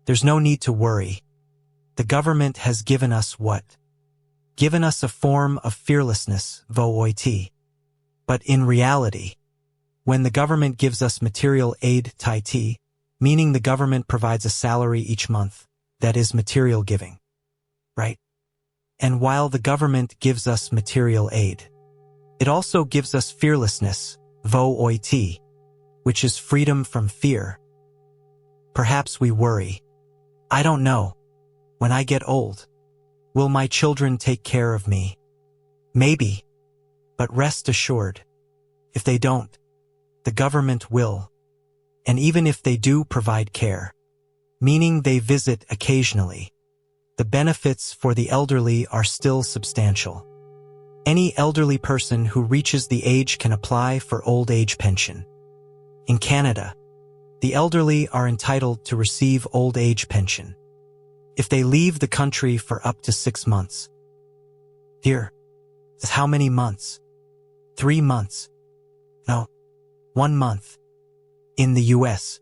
there's no need to worry. The government has given us what? Given us a form of fearlessness, vo oiti. But in reality, when the government gives us material aid, tai ti, meaning the government provides a salary each month, that is material giving. Right? And while the government gives us material aid, it also gives us fearlessness, vo oiti, which is freedom from fear. Perhaps we worry, "I don't know. When I get old, will my children take care of me?" Maybe, but rest assured, if they don't, the government will. And even if they do provide care, meaning they visit occasionally, the benefits for the elderly are still substantial. Any elderly person who reaches the age can apply for old age pension. In Canada, the elderly are entitled to receive old age pension. if they leave the country for up to 6 months. Here, how many months? 3 months? No, 1 month. In the US,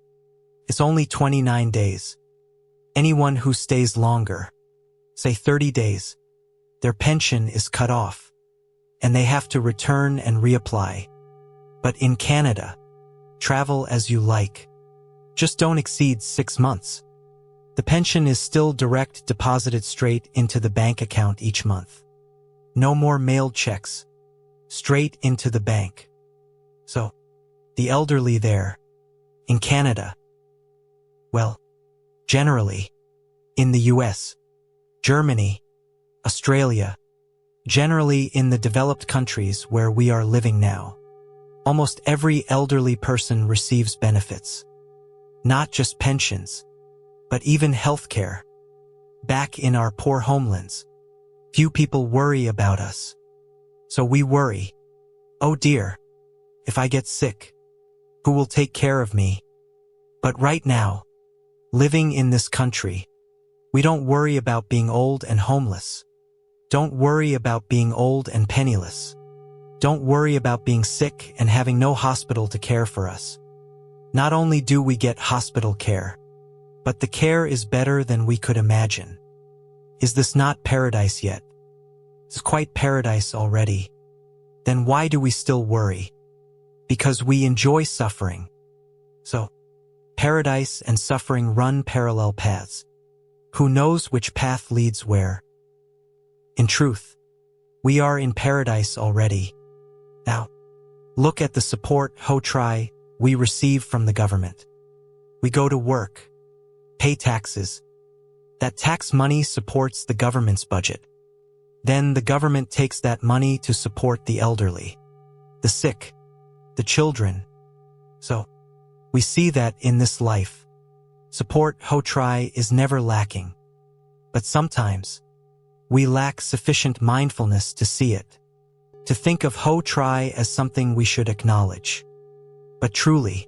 it's only 29 days. Anyone who stays longer, say 30 days, their pension is cut off, and they have to return and reapply. But in Canada, travel as you like. Just don't exceed 6 months. The pension is still direct deposited straight into the bank account each month. No more mailed checks. Straight into the bank. So, the elderly there, in Canada, well, generally, in the US, Germany, Australia, generally in the developed countries where we are living now, almost every elderly person receives benefits. Not just pensions, but even health care. Back in our poor homelands, few people worry about us. So we worry, oh dear, if I get sick, who will take care of me? But right now, living in this country, we don't worry about being old and homeless. Don't worry about being old and penniless. Don't worry about being sick and having no hospital to care for us. Not only do we get hospital care, but the care is better than we could imagine. Is this not paradise yet? It's quite paradise already. Then why do we still worry? Because we enjoy suffering. So, paradise and suffering run parallel paths. Who knows which path leads where? In truth, we are in paradise already. Now, look at the support, ho-try, we receive from the government. We go to work, pay taxes. That tax money supports the government's budget. Then the government takes that money to support the elderly, the sick, the children. So, we see that in this life, support, ho-try, is never lacking. But sometimes, we lack sufficient mindfulness to see it, to think of ho-try as something we should acknowledge. But truly,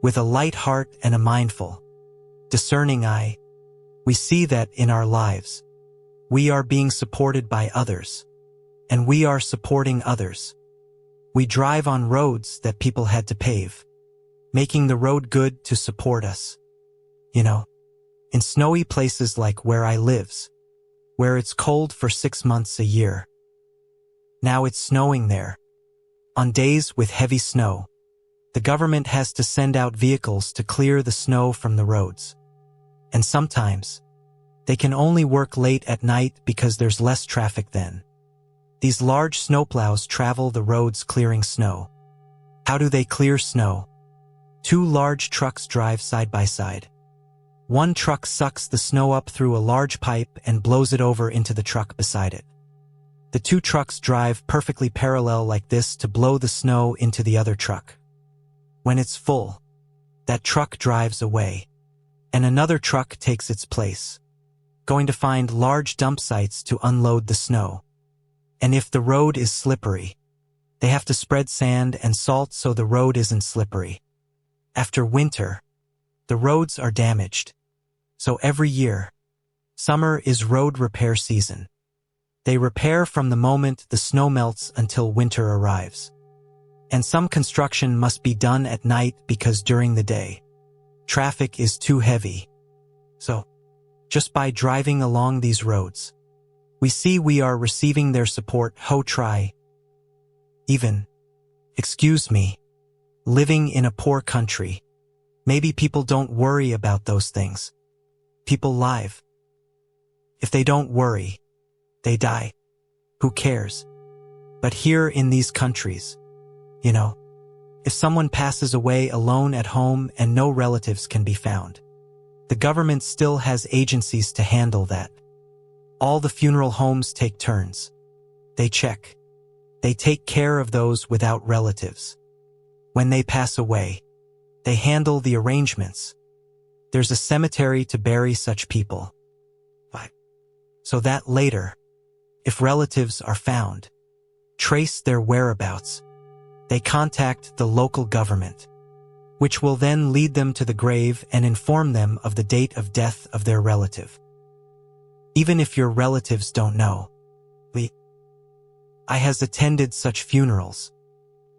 with a light heart and a mindful, discerning eye, we see that in our lives, we are being supported by others, and we are supporting others. We drive on roads that people had to pave, making the road good to support us. You know, in snowy places like where I lives, where it's cold for 6 months a year. Now it's snowing there. On days with heavy snow, the government has to send out vehicles to clear the snow from the roads. And sometimes, they can only work late at night because there's less traffic then. These large snowplows travel the roads clearing snow. How do they clear snow? 2 large trucks drive side by side. One truck sucks the snow up through a large pipe and blows it over into the truck beside it. The 2 trucks drive perfectly parallel like this to blow the snow into the other truck. When it's full, that truck drives away, and another truck takes its place, going to find large dump sites to unload the snow. And if the road is slippery, they have to spread sand and salt so the road isn't slippery. After winter, the roads are damaged. So every year, summer is road repair season. They repair from the moment the snow melts until winter arrives. And some construction must be done at night because during the day, traffic is too heavy. So, just by driving along these roads, we see we are receiving their support, ho-try. Even, excuse me, living in a poor country, maybe people don't worry about those things. People live. If they don't worry, they die. Who cares? But here in these countries, you know, if someone passes away alone at home and no relatives can be found, the government still has agencies to handle that. All the funeral homes take turns. They check. They take care of those without relatives. When they pass away, they handle the arrangements. There's a cemetery to bury such people. So that later, if relatives are found, trace their whereabouts, they contact the local government, which will then lead them to the grave and inform them of the date of death of their relative. even if your relatives don't know. I has attended such funerals.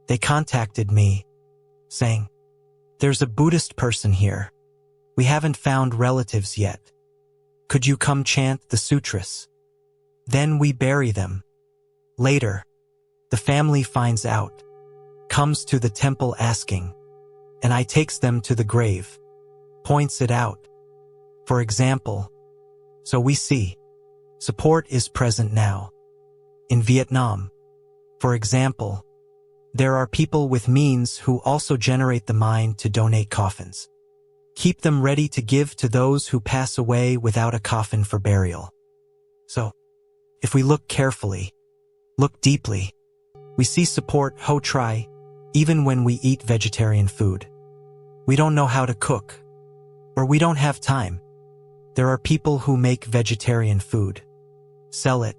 They contacted me, saying, "There's a Buddhist person here. We haven't found relatives yet. Could you come chant the sutras? Then we bury them." Later, the family finds out, comes to the temple asking, and I takes them to the grave, points it out. For example, so we see, support is present now. In Vietnam, for example, there are people with means who also generate the mind to donate coffins. Keep them ready to give to those who pass away without a coffin for burial. So, if we look carefully, look deeply, we see support ho try, even when we eat vegetarian food. We don't know how to cook, or we don't have time. There are people who make vegetarian food, sell it.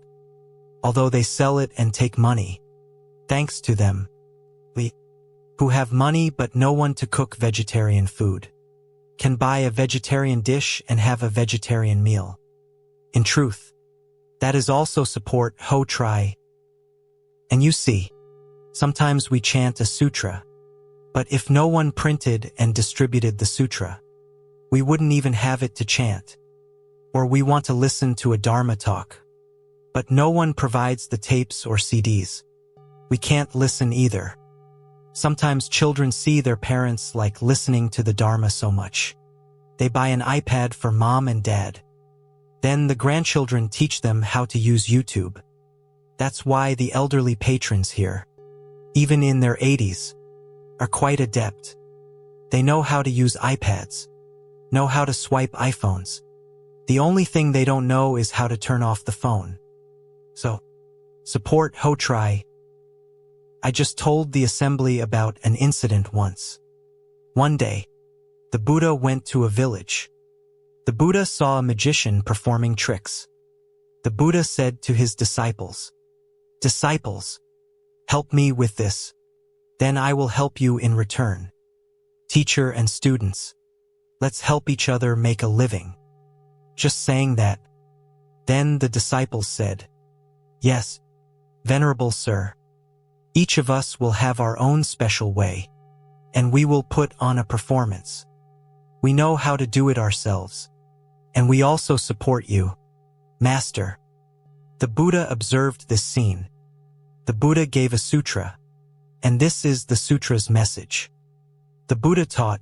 Although they sell it and take money, thanks to them, we, who have money but no one to cook vegetarian food, can buy a vegetarian dish and have a vegetarian meal. In truth, that is also support ho try. And you see, sometimes we chant a sutra, but if no one printed and distributed the sutra, we wouldn't even have it to chant. Or we want to listen to a Dharma talk, but no one provides the tapes or CDs. We can't listen either. Sometimes children see their parents like listening to the Dharma so much. They buy an iPad for mom and dad. Then the grandchildren teach them how to use YouTube. That's why the elderly patrons here, even in their 80s, are quite adept. They know how to use iPads, know how to swipe iPhones. The only thing they don't know is how to turn off the phone. So, support ho try. I just told the assembly about an incident once. One day, the Buddha went to a village. The Buddha saw a magician performing tricks. The Buddha said to his disciples, "Disciples, help me with this. Then I will help you in return. Teacher and students, let's help each other make a living." Just saying that. Then the disciples said, "Yes, Venerable Sir. Each of us will have our own special way, and we will put on a performance. We know how to do it ourselves, and we also support you, Master." The Buddha observed this scene. The Buddha gave a sutra, and this is the sutra's message. The Buddha taught,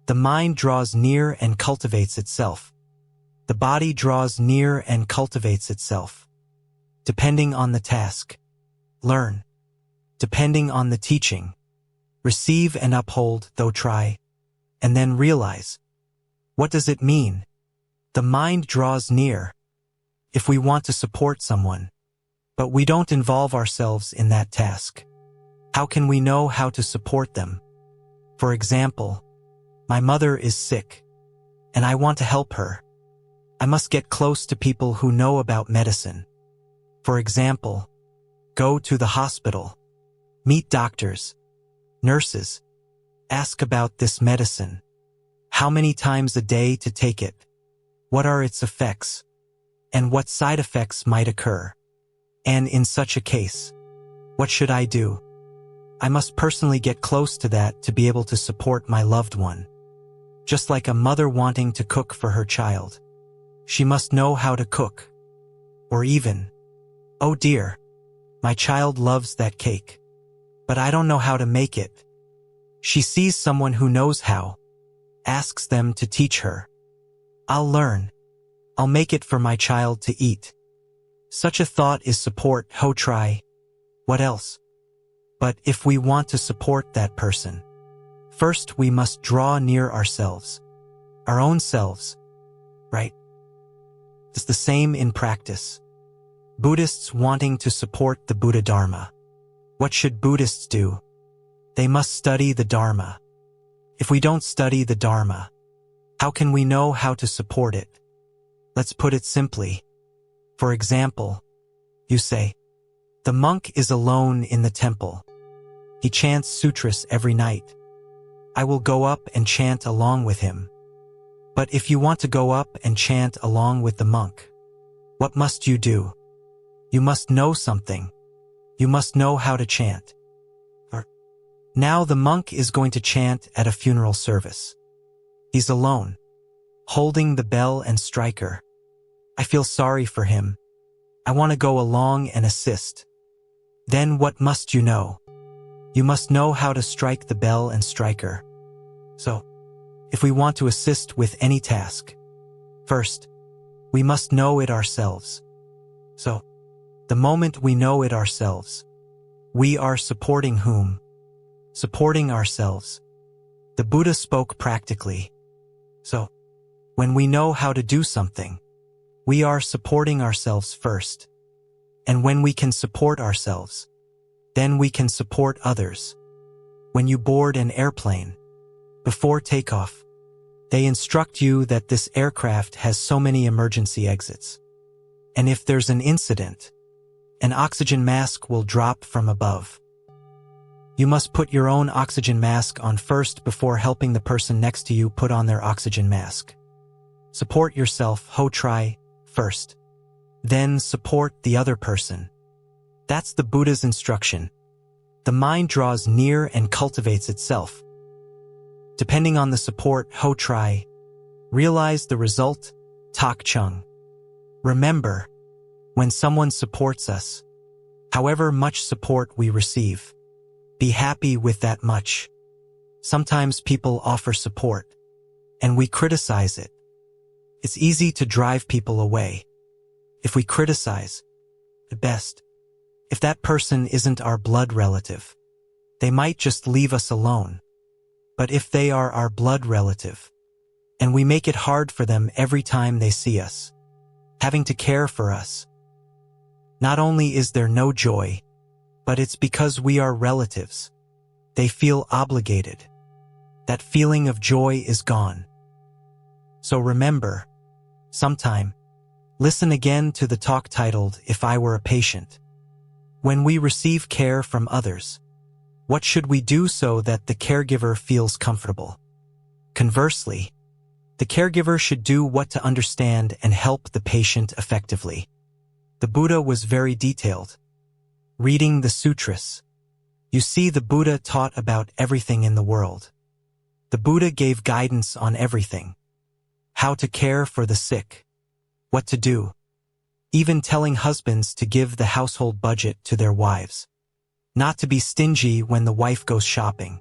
the mind draws near and cultivates itself. The body draws near and cultivates itself. Depending on the task, learn. Depending on the teaching, receive and uphold, though try, and then realize. What does it mean? The mind draws near. If we want to support someone, but we don't involve ourselves in that task, how can we know how to support them? For example, my mother is sick, and I want to help her. I must get close to people who know about medicine. For example, go to the hospital, meet doctors, nurses, ask about this medicine. How many times a day to take it? What are its effects? And what side effects might occur? And in such a case, what should I do? I must personally get close to that to be able to support my loved one. Just like a mother wanting to cook for her child, she must know how to cook. Or even, oh dear, my child loves that cake, but I don't know how to make it. She sees someone who knows how, asks them to teach her. I'll learn. I'll make it for my child to eat. Such a thought is support ho try. What else? But if we want to support that person, first we must draw near ourselves, our own selves, right? It's the same in practice. Buddhists wanting to support the Buddha Dharma. What should Buddhists do? They must study the Dharma. If we don't study the Dharma, how can we know how to support it? Let's put it simply. For example, you say, the monk is alone in the temple. He chants sutras every night. I will go up and chant along with him. But if you want to go up and chant along with the monk, What must you do? You must know something. You must know how to chant. Now the monk is going to chant at a funeral service. He's alone, holding the bell and striker. I feel sorry for him. I want to go along and assist. Then what must you know? You must know how to strike the bell and striker. So, if we want to assist with any task, first, we must know it ourselves. So, the moment we know it ourselves, we are supporting whom? Supporting ourselves. The Buddha spoke practically. So, when we know how to do something, we are supporting ourselves first. And when we can support ourselves, then we can support others. When you board an airplane, before takeoff, they instruct you that this aircraft has so many emergency exits. And if there's an incident, an oxygen mask will drop from above. You must put your own oxygen mask on first before helping the person next to you put on their oxygen mask. Support yourself, try, first. Then support the other person. That's the Buddha's instruction. The mind draws near and cultivates itself. Depending on the support, try, realize the result, tak chung. Remember, when someone supports us, however much support we receive, be happy with that much. Sometimes people offer support, and we criticize it. It's easy to drive people away. If we criticize, at best, if that person isn't our blood relative, they might just leave us alone. But if they are our blood relative, and we make it hard for them every time they see us, having to care for us, not only is there no joy, but it's because we are relatives. They feel obligated. That feeling of joy is gone. So remember, sometime, listen again to the talk titled, If I Were a Patient. When we receive care from others, what should we do so that the caregiver feels comfortable? Conversely, the caregiver should do what to understand and help the patient effectively. The Buddha was very detailed. Reading the sutras, you see the Buddha taught about everything in the world. The Buddha gave guidance on everything. How to care for the sick, what to do, even telling husbands to give the household budget to their wives, not to be stingy when the wife goes shopping.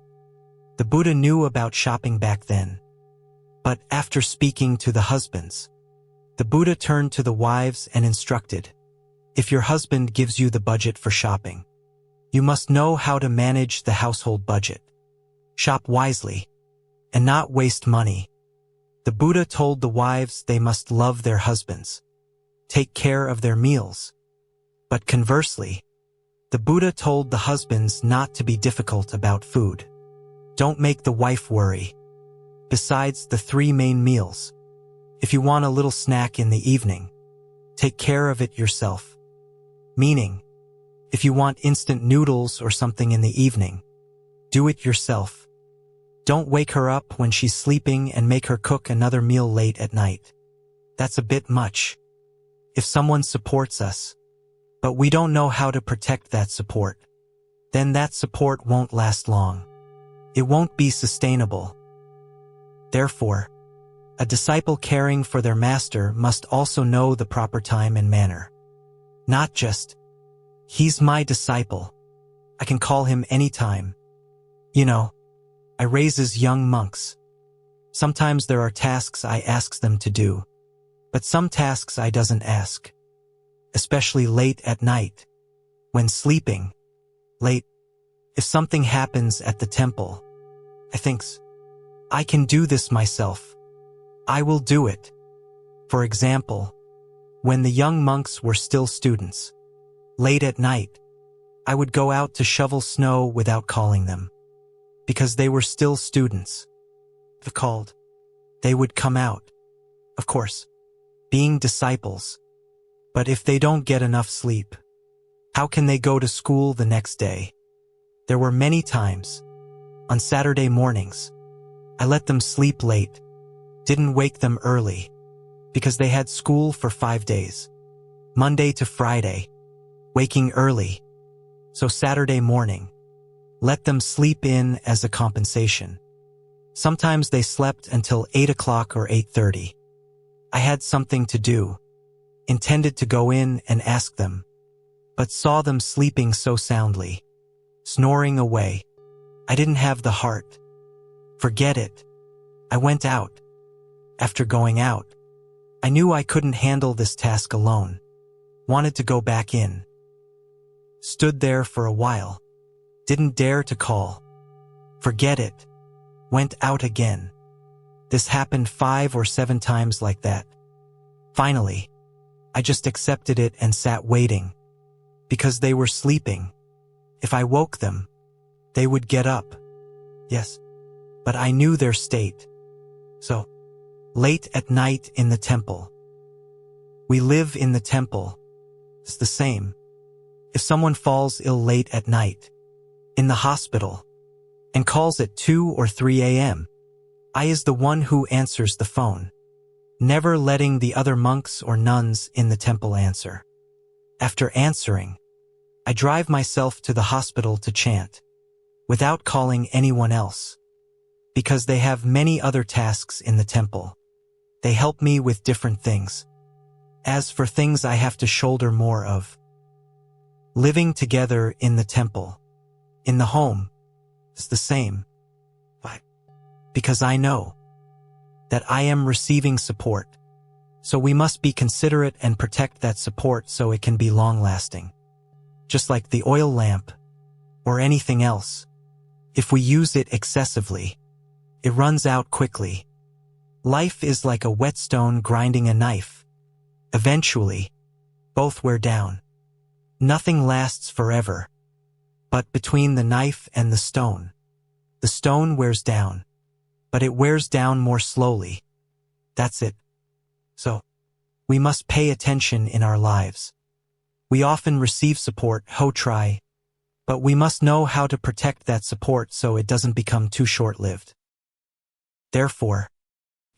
The Buddha knew about shopping back then. But after speaking to the husbands, the Buddha turned to the wives and instructed, if your husband gives you the budget for shopping, you must know how to manage the household budget. Shop wisely and not waste money. The Buddha told the wives they must love their husbands, take care of their meals. But conversely, the Buddha told the husbands not to be difficult about food. Don't make the wife worry. Besides the 3 main meals, if you want a little snack in the evening, take care of it yourself. Meaning, if you want instant noodles or something in the evening, do it yourself. Don't wake her up when she's sleeping and make her cook another meal late at night. That's a bit much. If someone supports us, but we don't know how to protect that support, then that support won't last long. It won't be sustainable. Therefore, a disciple caring for their master must also know the proper time and manner. Not just, he's my disciple, I can call him anytime. You know, I raises young monks. Sometimes there are tasks I asks them to do, but some tasks I doesn't ask. Especially late at night, when sleeping, late. If something happens at the temple, I thinks, I can do this myself. I will do it. For example, when the young monks were still students, late at night, I would go out to shovel snow without calling them. Because they were still students. If called, they would come out. Of course, being disciples. But if they don't get enough sleep, how can they go to school the next day? There were many times, on Saturday mornings, I let them sleep late, didn't wake them early, because they had school for 5 days. Monday to Friday, waking early, so Saturday morning, let them sleep in as a compensation. Sometimes they slept until 8 o'clock or 8:30. I had something to do, intended to go in and ask them, but saw them sleeping so soundly, snoring away. I didn't have the heart. Forget it. I went out. After going out, I knew I couldn't handle this task alone. Wanted to go back in. Stood there for a while. Didn't dare to call. Forget it. Went out again. This happened 5 or 7 times like that. Finally, I just accepted it and sat waiting. Because they were sleeping. If I woke them, they would get up. Yes, but I knew their state. So, late at night in the temple. We live in the temple. It's the same. If someone falls ill late at night, in the hospital, and calls at 2 or 3 a.m., I is the one who answers the phone, never letting the other monks or nuns in the temple answer. After answering, I drive myself to the hospital to chant, without calling anyone else, because they have many other tasks in the temple. They help me with different things. As for things I have to shoulder more of, living together in the temple, in the home, is the same. But because I know that I am receiving support, so we must be considerate and protect that support so it can be long-lasting. Just like the oil lamp or anything else, if we use it excessively, it runs out quickly. Life is like a whetstone grinding a knife. Eventually, both wear down. Nothing lasts forever. But between the knife and the stone wears down. But it wears down more slowly. That's it. So, we must pay attention in our lives. We often receive support, try, but we must know how to protect that support so it doesn't become too short-lived. Therefore,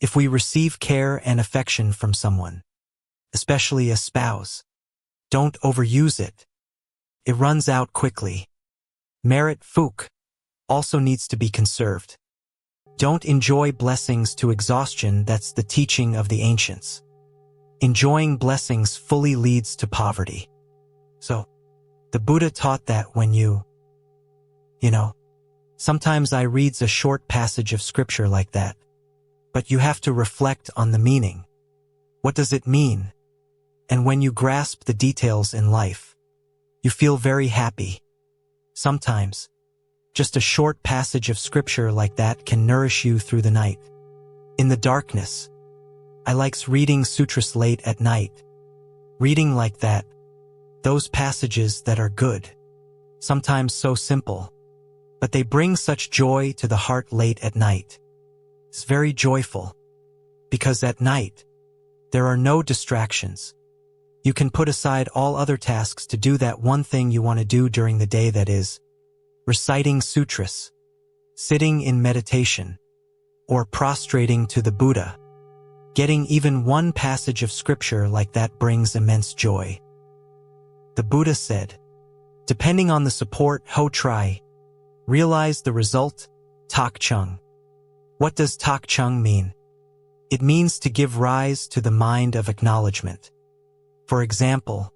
if we receive care and affection from someone, especially a spouse, don't overuse it. It runs out quickly. Merit Fuk also needs to be conserved. Don't enjoy blessings to exhaustion. That's the teaching of the ancients. Enjoying blessings fully leads to poverty. So, the Buddha taught that when sometimes I reads a short passage of scripture like that, but you have to reflect on the meaning. What does it mean? And when you grasp the details in life, you feel very happy. Sometimes, just a short passage of scripture like that can nourish you through the night. In the darkness, I likes reading sutras late at night. Reading like that, those passages that are good, sometimes so simple, but they bring such joy to the heart late at night. It's very joyful, because at night, there are no distractions. You can put aside all other tasks to do that one thing you want to do during the day, that is, reciting sutras, sitting in meditation, or prostrating to the Buddha. Getting even one passage of scripture like that brings immense joy. The Buddha said, depending on the support, try, realize the result, tak chung. What does tak chung mean? It means to give rise to the mind of acknowledgement. For example,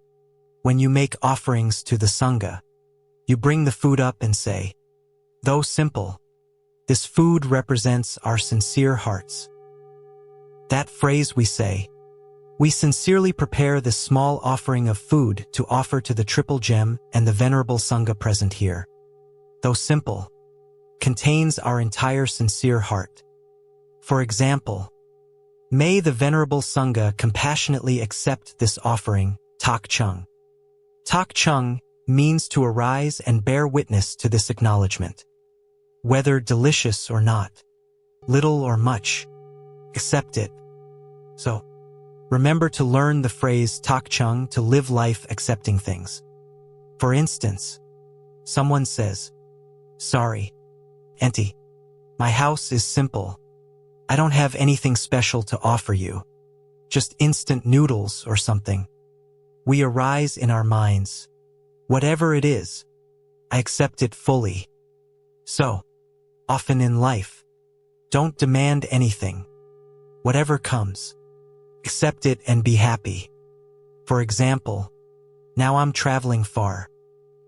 when you make offerings to the Sangha, you bring the food up and say, though simple, this food represents our sincere hearts. That phrase we say, we sincerely prepare this small offering of food to offer to the Triple Gem and the Venerable Sangha present here. Though simple, contains our entire sincere heart. For example, may the Venerable Sangha compassionately accept this offering, tak chung. Tak chung means to arise and bear witness to this acknowledgement. Whether delicious or not, little or much, accept it. So, remember to learn the phrase tak chung to live life accepting things. For instance, someone says, sorry, auntie, my house is simple. I don't have anything special to offer you. Just instant noodles or something. we arise in our minds. Whatever it is, I accept it fully. So, often in life, don't demand anything. Whatever comes, accept it and be happy. For example, now I'm traveling far.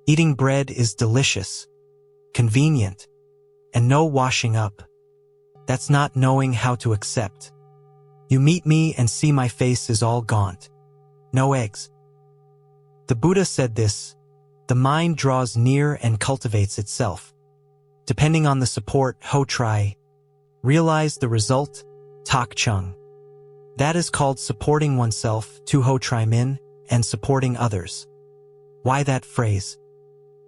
Eating bread is delicious, convenient, and no washing up. That's not knowing how to accept. You meet me and see my face is all gaunt. No eggs. The Buddha said this, the mind draws near and cultivates itself. Depending on the support, ho try. Realize the result, tak chung. That is called supporting oneself, tu ho try min, and supporting others. Why that phrase?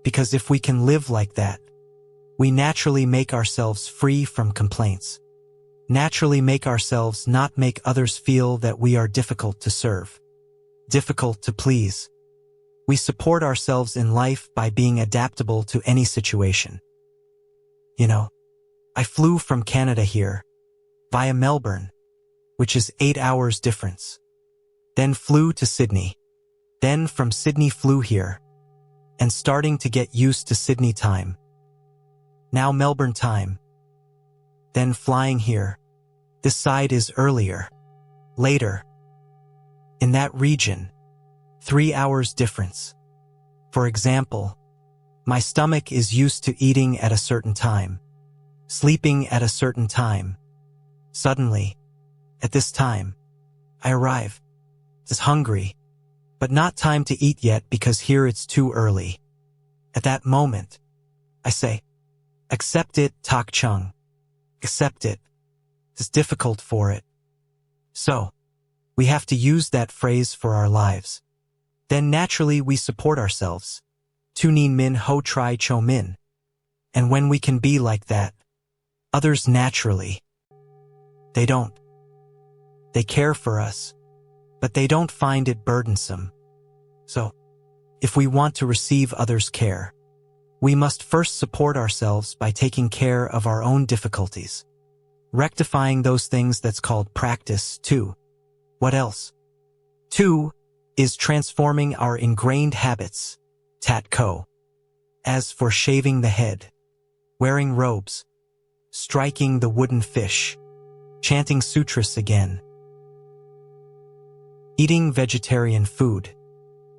Because if we can live like that, we naturally make ourselves free from complaints. Naturally make ourselves not make others feel that we are difficult to serve, difficult to please. We support ourselves in life by being adaptable to any situation. You know, I flew from Canada here, via Melbourne, which is 8 hours difference. Then flew to Sydney. Then from Sydney flew here, and starting to get used to Sydney time. Now Melbourne time. Then flying here. This side is earlier. Later. In that region, 3 hours difference. For example, my stomach is used to eating at a certain time, sleeping at a certain time. Suddenly, at this time, I arrive. It's hungry, but not time to eat yet because here it's too early. At that moment, I say, accept it, tak chung. Accept it. It's difficult for it. So, we have to use that phrase for our lives. Then naturally we support ourselves. Tu nin min ho try cho min. And when we can be like that, others naturally, they don't. They care for us, but they don't find it burdensome. So, if we want to receive others' care, we must first support ourselves by taking care of our own difficulties. Rectifying those things that's called practice, too. What else? 2 is transforming our ingrained habits, tat ko. As for shaving the head, wearing robes, striking the wooden fish, chanting sutras again, eating vegetarian food,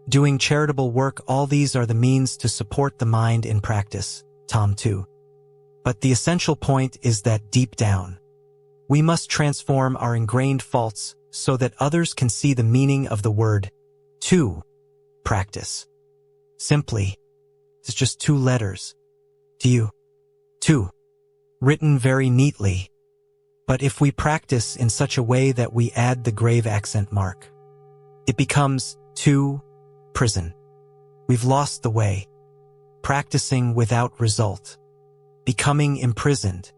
doing charitable work, all these are the means to support the mind in practice, Tom 2. But the essential point is that deep down, we must transform our ingrained faults so that others can see the meaning of the word, to, practice. Simply, it's just 2 letters. Tu. Tu. Written very neatly. But if we practice in such a way that we add the grave accent mark, it becomes to prison. We've lost the way. Practicing without result. Becoming imprisoned.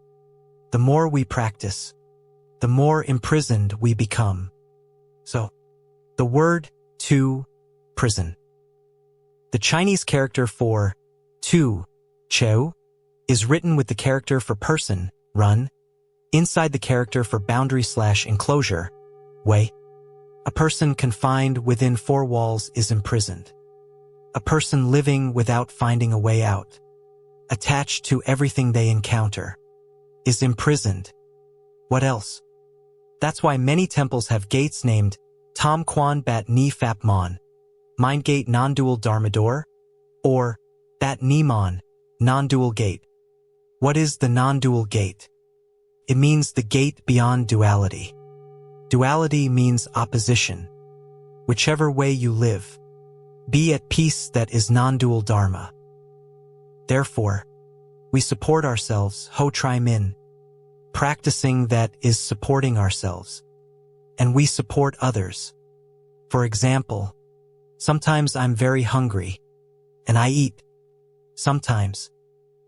The more we practice, the more imprisoned we become. So, the word to prison. The Chinese character for tu, chou, is written with the character for person, run, inside the character for boundary/enclosure, wei. A person confined within 4 walls is imprisoned. A person living without finding a way out, attached to everything they encounter, is imprisoned. What else? That's why many temples have gates named Tom Quan Bat Ni Fap Mon, Mind Gate Non-Dual Dharma Door, or Bat Ni Mon, Non-Dual Gate. What is the non-dual gate? It means the gate beyond duality. Duality means opposition. Whichever way you live, be at peace, that is non-dual Dharma. Therefore, we support ourselves, ho try min. Practicing that is supporting ourselves. And we support others. For example, sometimes I'm very hungry, and I eat. Sometimes,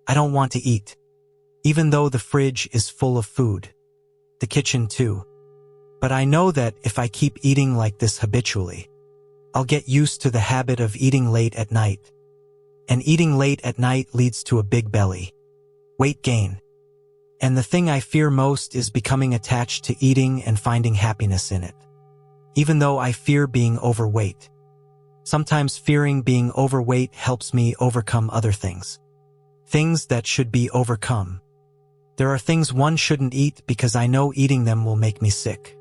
I don't want to eat, even though the fridge is full of food. The kitchen too. But I know that if I keep eating like this habitually, I'll get used to the habit of eating late at night. And eating late at night leads to a big belly, weight gain. And the thing I fear most is becoming attached to eating and finding happiness in it, even though I fear being overweight. Sometimes fearing being overweight helps me overcome other things. Things that should be overcome. There are things one shouldn't eat because I know eating them will make me sick.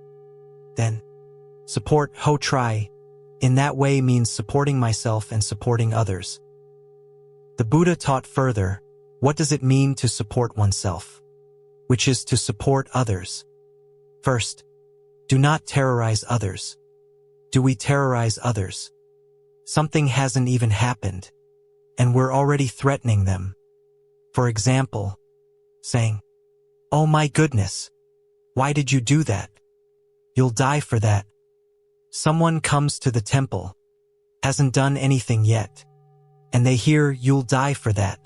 Then, support ho try in that way means supporting myself and supporting others. The Buddha taught further, what does it mean to support oneself? Which is to support others. First, do not terrorize others. Do we terrorize others? Something hasn't even happened, and we're already threatening them. For example, saying, "Oh my goodness, why did you do that? You'll die for that." Someone comes to the temple, hasn't done anything yet, and they hear you'll die for that.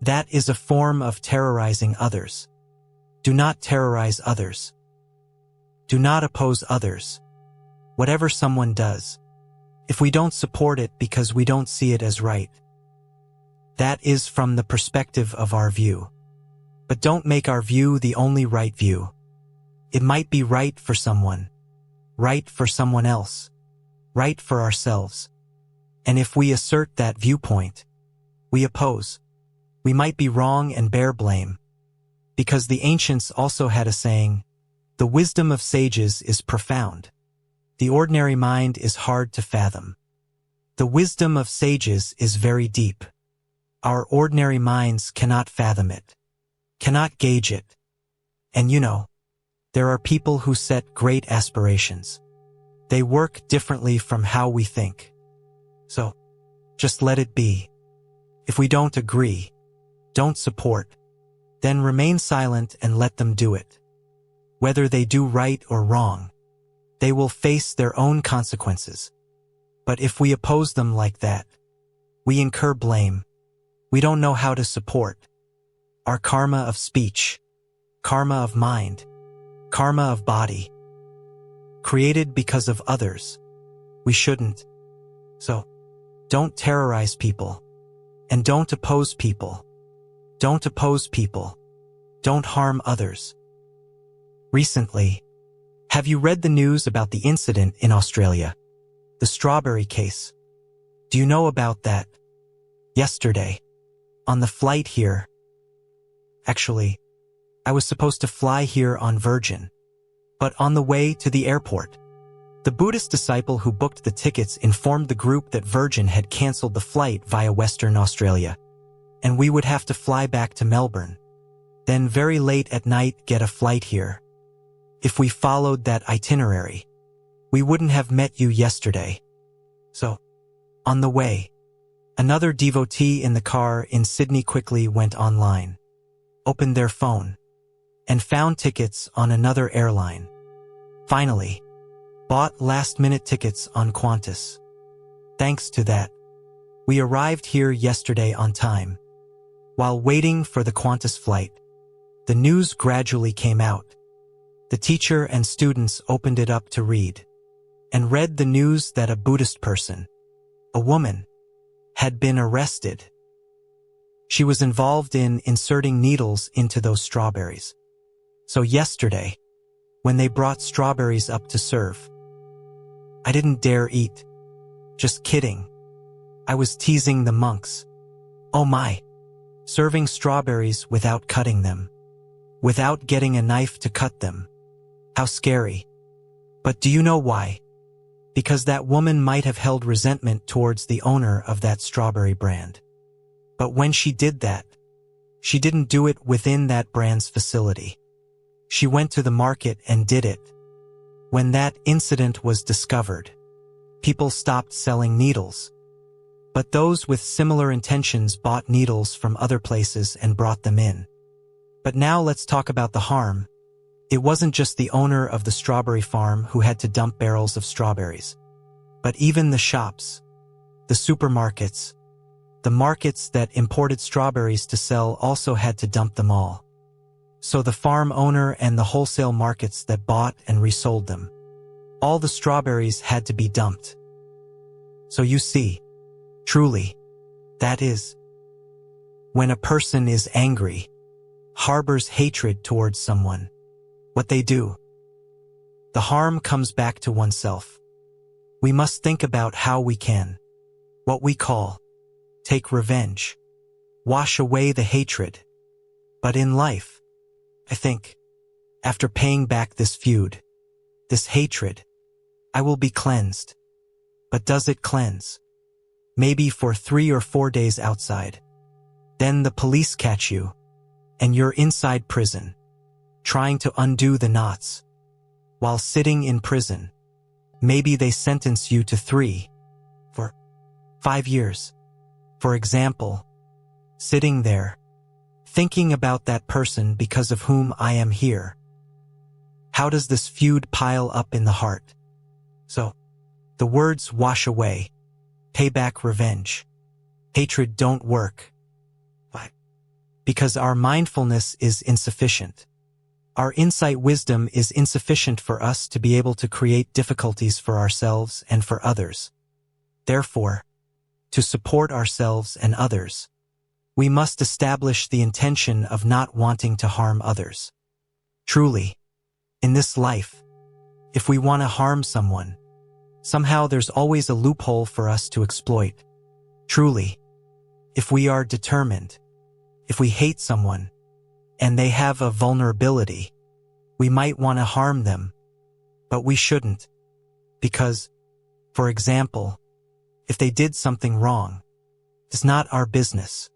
That is a form of terrorizing others. Do not terrorize others. Do not oppose others. Whatever someone does, if we don't support it because we don't see it as right, that is from the perspective of our view. But don't make our view the only right view. It might be right for someone, right for someone else, right for ourselves. And if we assert that viewpoint, we oppose. We might be wrong and bear blame. Because the ancients also had a saying, the wisdom of sages is profound. The ordinary mind is hard to fathom. The wisdom of sages is very deep. Our ordinary minds cannot fathom it, cannot gauge it. And there are people who set great aspirations. They work differently from how we think. So, just let it be. If we don't agree, don't support, then remain silent and let them do it. Whether they do right or wrong, they will face their own consequences. But if we oppose them like that, we incur blame. We don't know how to support. Our karma of speech, karma of mind, karma of body, created because of others. We shouldn't. So, don't terrorize people. And don't oppose people. Don't oppose people. Don't harm others. Recently, have you read the news about the incident in Australia? The strawberry case. Do you know about that? Yesterday, on the flight here. Actually, I was supposed to fly here on Virgin. But on the way to the airport, the Buddhist disciple who booked the tickets informed the group that Virgin had cancelled the flight via Western Australia, and we would have to fly back to Melbourne. Then very late at night get a flight here. If we followed that itinerary, we wouldn't have met you yesterday. So, on the way, another devotee in the car in Sydney quickly went online, opened their phone, and found tickets on another airline. Finally, bought last-minute tickets on Qantas. Thanks to that, we arrived here yesterday on time. While waiting for the Qantas flight, the news gradually came out. The teacher and students opened it up to read, and read the news that a Buddhist person, a woman, had been arrested. She was involved in inserting needles into those strawberries. So yesterday, when they brought strawberries up to serve, I didn't dare eat. Just kidding. I was teasing the monks. Oh my. Serving strawberries without cutting them. Without getting a knife to cut them. How scary. But do you know why? Because that woman might have held resentment towards the owner of that strawberry brand. But when she did that, she didn't do it within that brand's facility. She went to the market and did it. When that incident was discovered, people stopped selling needles. But those with similar intentions bought needles from other places and brought them in. But now let's talk about the harm. It wasn't just the owner of the strawberry farm who had to dump barrels of strawberries, but even the shops, the supermarkets, the markets that imported strawberries to sell also had to dump them all. So the farm owner and the wholesale markets that bought and resold them, all the strawberries had to be dumped. So you see, truly, that is, when a person is angry, harbors hatred towards someone, what they do, the harm comes back to oneself. We must think about how we can, what we call, take revenge, wash away the hatred. But in life, I think, after paying back this feud, this hatred, I will be cleansed. But does it cleanse? Maybe for 3 or 4 days outside. Then the police catch you, and you're inside prison, trying to undo the knots. While sitting in prison, maybe they sentence you to 3, 4, 5 years. For example, sitting there, thinking about that person because of whom I am here. How does this feud pile up in the heart? So, the words wash away, pay back revenge, hatred don't work. Why? Because our mindfulness is insufficient. Our insight wisdom is insufficient for us to be able to create difficulties for ourselves and for others. Therefore, to support ourselves and others, we must establish the intention of not wanting to harm others. Truly, in this life, if we want to harm someone, somehow there's always a loophole for us to exploit. Truly, if we are determined, if we hate someone, and they have a vulnerability, we might want to harm them, but we shouldn't. Because, for example, if they did something wrong, it's not our business.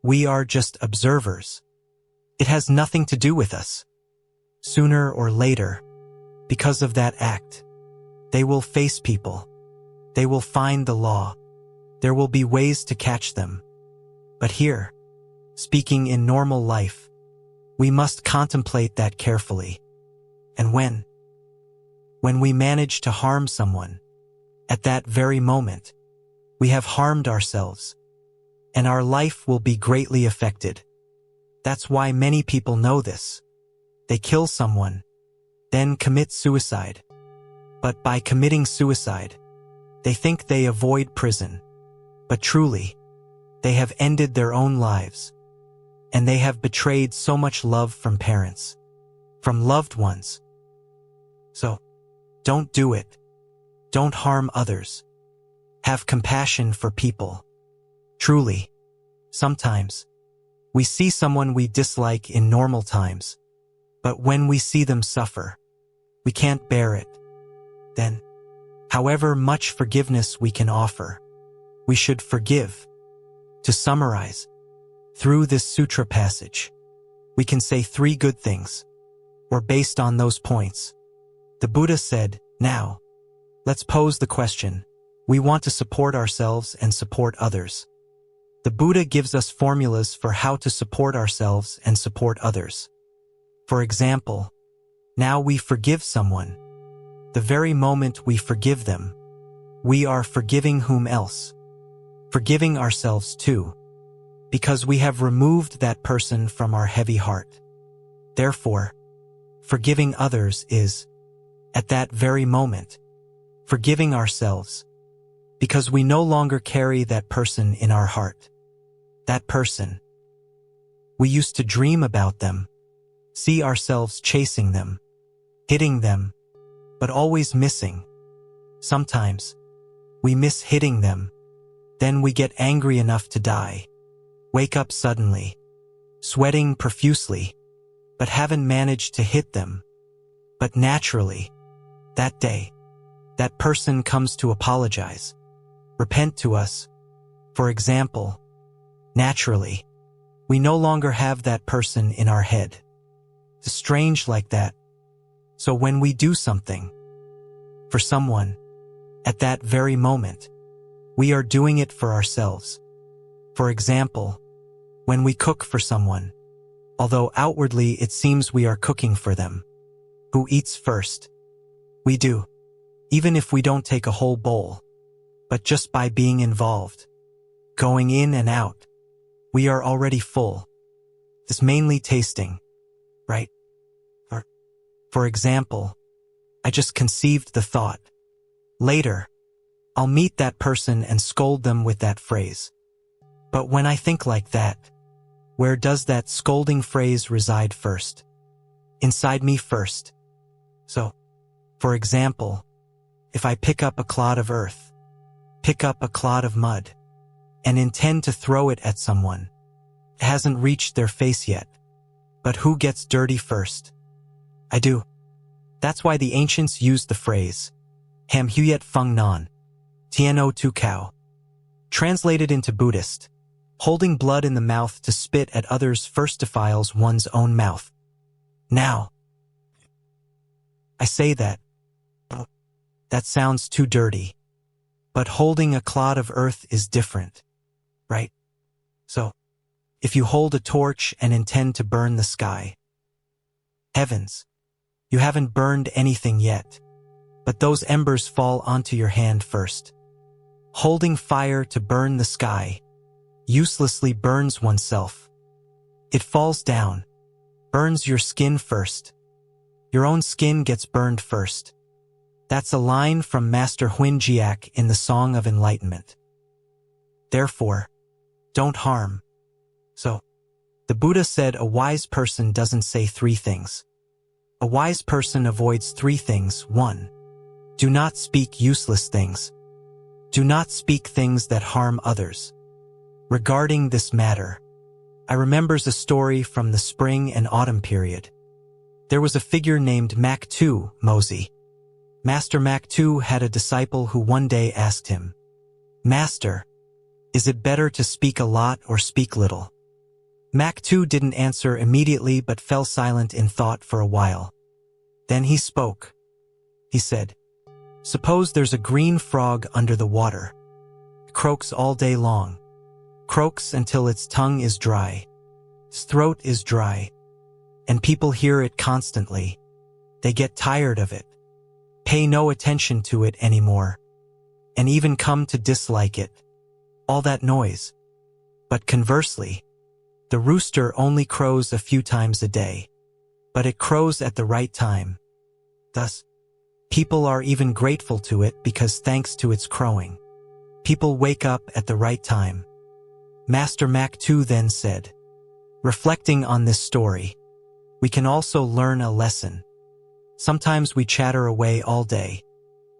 We are just observers. It has nothing to do with us. Sooner or later, because of that act, they will face people. They will find the law. There will be ways to catch them. But here, speaking in normal life, we must contemplate that carefully. And when we manage to harm someone, at that very moment, we have harmed ourselves, and our life will be greatly affected. That's why many people know this. They kill someone, then commit suicide. But by committing suicide, they think they avoid prison. But truly, they have ended their own lives. And they have betrayed so much love from parents, from loved ones. So, don't do it. Don't harm others. Have compassion for people. Truly, sometimes, we see someone we dislike in normal times, but when we see them suffer, we can't bear it. Then, however much forgiveness we can offer, we should forgive. To summarize, through this sutra passage, we can say 3 good things, or based on those points. The Buddha said, now, let's pose the question. We want to support ourselves and support others. The Buddha gives us formulas for how to support ourselves and support others. For example, now we forgive someone. The very moment we forgive them, we are forgiving whom else? Forgiving ourselves too, because we have removed that person from our heavy heart. Therefore, forgiving others is, at that very moment, forgiving ourselves, because we no longer carry that person in our heart. That person. We used to dream about them, see ourselves chasing them, hitting them, but always missing. Sometimes, we miss hitting them, then we get angry enough to die. Wake up suddenly, sweating profusely, but haven't managed to hit them. But naturally, that day, that person comes to apologize, repent to us. For example, naturally, we no longer have that person in our head. It's strange like that. So when we do something for someone, at that very moment, we are doing it for ourselves. For example, when we cook for someone, although outwardly it seems we are cooking for them, who eats first? We do, even if we don't take a whole bowl, but just by being involved, going in and out, we are already full. It's mainly tasting, right? For example, I just conceived the thought. Later, I'll meet that person and scold them with that phrase. But when I think like that, where does that scolding phrase reside first? Inside me first. So, for example, if I pick up a clod of earth, pick up a clod of mud, and intend to throw it at someone, it hasn't reached their face yet. But who gets dirty first? I do. That's why the ancients used the phrase, Ham huyet fung non, tieno tu kao. Translated into Buddhist, holding blood in the mouth to spit at others first defiles one's own mouth. Now, I say that sounds too dirty. But holding a clod of earth is different, right? So, if you hold a torch and intend to burn the sky, heavens, you haven't burned anything yet, but those embers fall onto your hand first. Holding fire to burn the sky uselessly burns oneself. It falls down, burns your skin first. Your own skin gets burned first. That's a line from Master Huin Jiak in the Song of Enlightenment. Therefore, don't harm. So, the Buddha said a wise person doesn't say 3 things. A wise person avoids 3 things. 1. Do not speak useless things. Do not speak things that harm others. Regarding this matter, I remembers a story from the spring and autumn period. There was a figure named Mak2 Mozi. Master Mak2 had a disciple who one day asked him, Master, is it better to speak a lot or speak little? Mak2 didn't answer immediately but fell silent in thought for a while. Then he spoke. He said, Suppose there's a green frog under the water. It croaks all day long. Croaks until its tongue is dry. Its throat is dry. And people hear it constantly. They get tired of it. Pay no attention to it anymore, and even come to dislike it. All that noise. But conversely, the rooster only crows a few times a day, but it crows at the right time. Thus, people are even grateful to it because thanks to its crowing, people wake up at the right time. Master Mak2 then said, reflecting on this story, we can also learn a lesson. Sometimes we chatter away all day,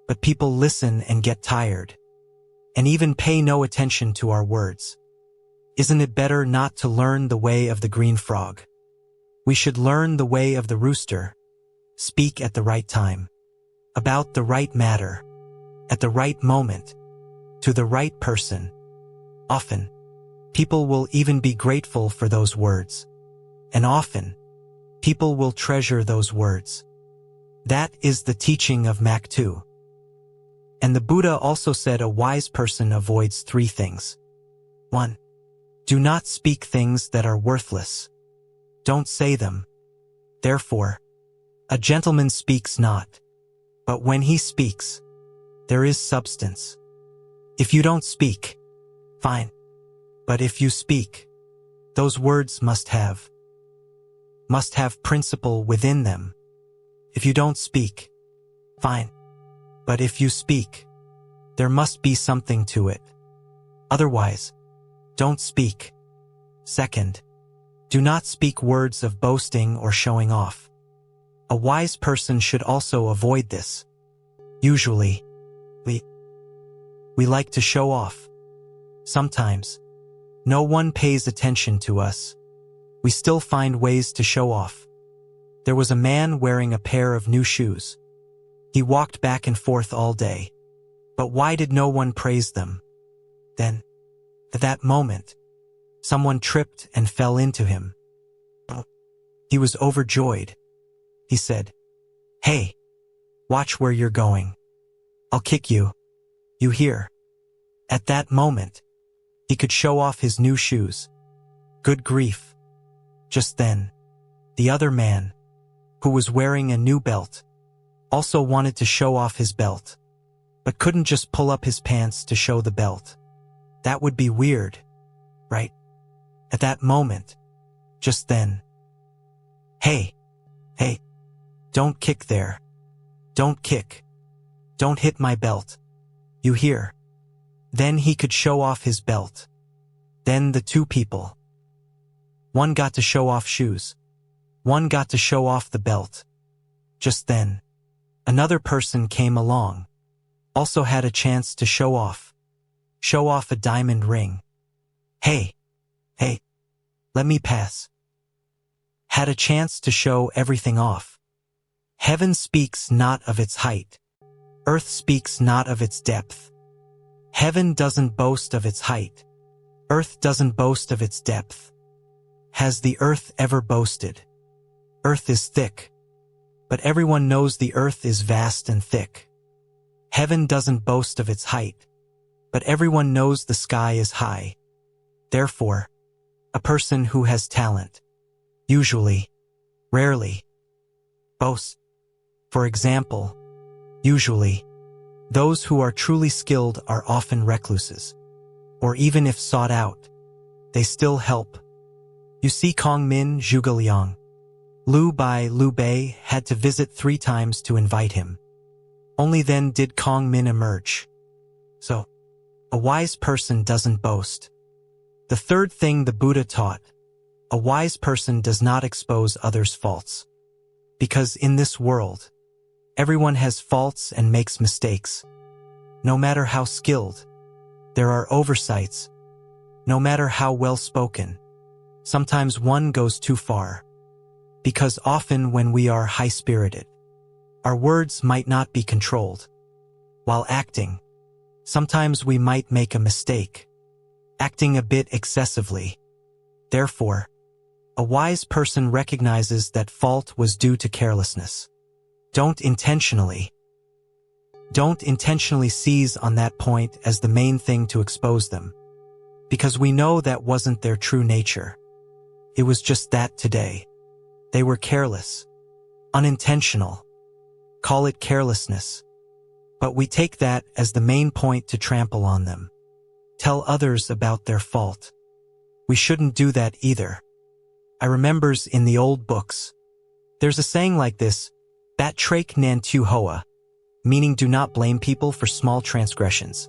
but people listen and get tired, and even pay no attention to our words. Isn't it better not to learn the way of the green frog? We should learn the way of the rooster, speak at the right time, about the right matter, at the right moment, to the right person. Often, people will even be grateful for those words, and often, people will treasure those words. That is the teaching of Mak2. And the Buddha also said a wise person avoids 3 things. 1. Do not speak things that are worthless. Don't say them. Therefore, a gentleman speaks not. But when he speaks, there is substance. If you don't speak, fine. But if you speak, those words must have principle within them. If you don't speak, fine. But if you speak, there must be something to it. Otherwise, don't speak. 2. Do not speak words of boasting or showing off. A wise person should also avoid this. Usually, we like to show off. Sometimes, no one pays attention to us. We still find ways to show off. There was a man wearing a pair of new shoes. He walked back and forth all day. But why did no one praise them? Then, at that moment, someone tripped and fell into him. He was overjoyed. He said, Hey, watch where you're going. I'll kick you. You hear? At that moment, he could show off his new shoes. Good grief. Just then, the other man, who was wearing a new belt, also wanted to show off his belt, but couldn't just pull up his pants to show the belt. That would be weird, right? At that moment, just then, hey, don't kick there. Don't kick. Don't hit my belt. You hear? Then he could show off his belt. Then the 2 people. One got to show off shoes. One got to show off the belt. Just then, another person came along. Also had a chance to show off. Show off a diamond ring. Hey, let me pass. Had a chance to show everything off. Heaven speaks not of its height. Earth speaks not of its depth. Heaven doesn't boast of its height. Earth doesn't boast of its depth. Has the earth ever boasted? Earth is thick, but everyone knows the earth is vast and thick. Heaven doesn't boast of its height, but everyone knows the sky is high. Therefore, a person who has talent, usually, rarely, boasts. For example, usually, those who are truly skilled are often recluses, or even if sought out, they still help. You see Kong Min Zhuge Liang. Liu Bei had to visit 3 times to invite him. Only then did Kong Min emerge. So, a wise person doesn't boast. The third thing the Buddha taught, a wise person does not expose others' faults. Because in this world, everyone has faults and makes mistakes. No matter how skilled, there are oversights. No matter how well spoken, sometimes one goes too far. Because often when we are high-spirited, our words might not be controlled. While acting, sometimes we might make a mistake, acting a bit excessively. Therefore, a wise person recognizes that fault was due to carelessness. Don't intentionally seize on that point as the main thing to expose them, because we know that wasn't their true nature. It was just that today. They were careless, unintentional. Call it carelessness. But we take that as the main point to trample on them. Tell others about their fault. We shouldn't do that either. I remembers in the old books, there's a saying like this, bat trake nan tu hoa, meaning do not blame people for small transgressions.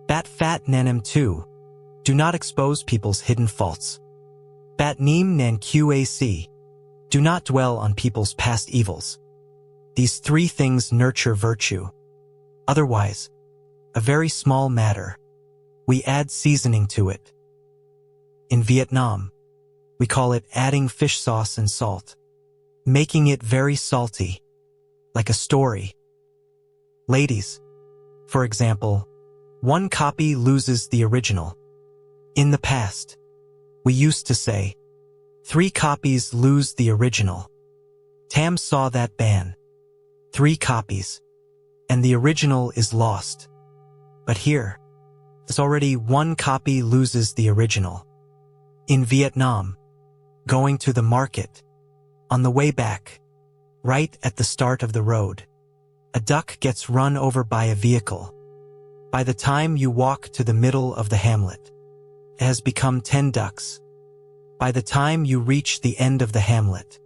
Bat fat nanem tu, do not expose people's hidden faults. Bat neem nan qac, do not dwell on people's past evils. These 3 things nurture virtue. Otherwise, a very small matter, we add seasoning to it. In Vietnam, we call it adding fish sauce and salt, making it very salty, like a story. Ladies, for example, 1 copy loses the original. In the past, we used to say, 3 copies lose the original. Tam saw that ban. 3 copies, and the original is lost. But here, there's already 1 copy loses the original. In Vietnam, going to the market, on the way back, right at the start of the road, a duck gets run over by a vehicle. By the time you walk to the middle of the hamlet, it has become 10 ducks. By the time you reach the end of the hamlet,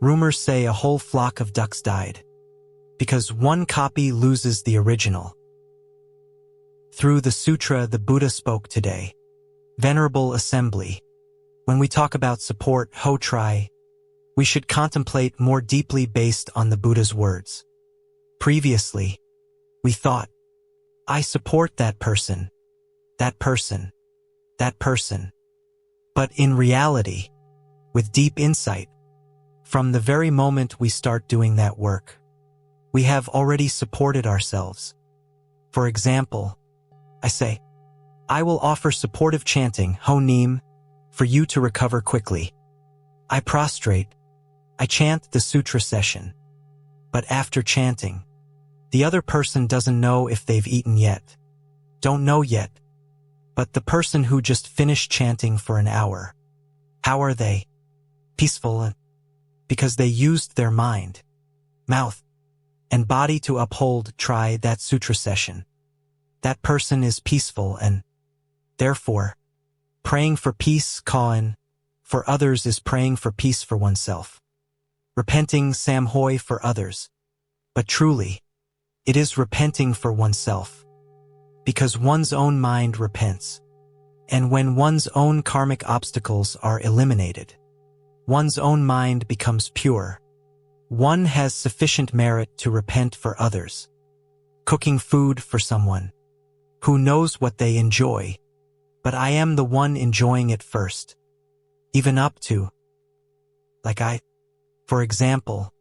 rumors say a whole flock of ducks died, because 1 copy loses the original. Through the sutra the Buddha spoke today, Venerable Assembly, when we talk about support ho tri, we should contemplate more deeply based on the Buddha's words. Previously, we thought, I support that person, that person, that person. But in reality, with deep insight, from the very moment we start doing that work, we have already supported ourselves. For example, I say, I will offer supportive chanting, Ho Neem, for you to recover quickly. I prostrate, I chant the sutra session. But after chanting, the other person doesn't know if they've eaten yet, don't know yet. But the person who just finished chanting for an hour, how are they? Peaceful, and because they used their mind, mouth, and body to uphold try that sutra session. That person is peaceful and, therefore, praying for peace kain, for others is praying for peace for oneself. Repenting sam hoi for others. But truly, it is repenting for oneself. Because one's own mind repents. And when one's own karmic obstacles are eliminated, one's own mind becomes pure. One has sufficient merit to repent for others. cooking food for someone who knows what they enjoy, but I am the one enjoying it first. Even up to, for example,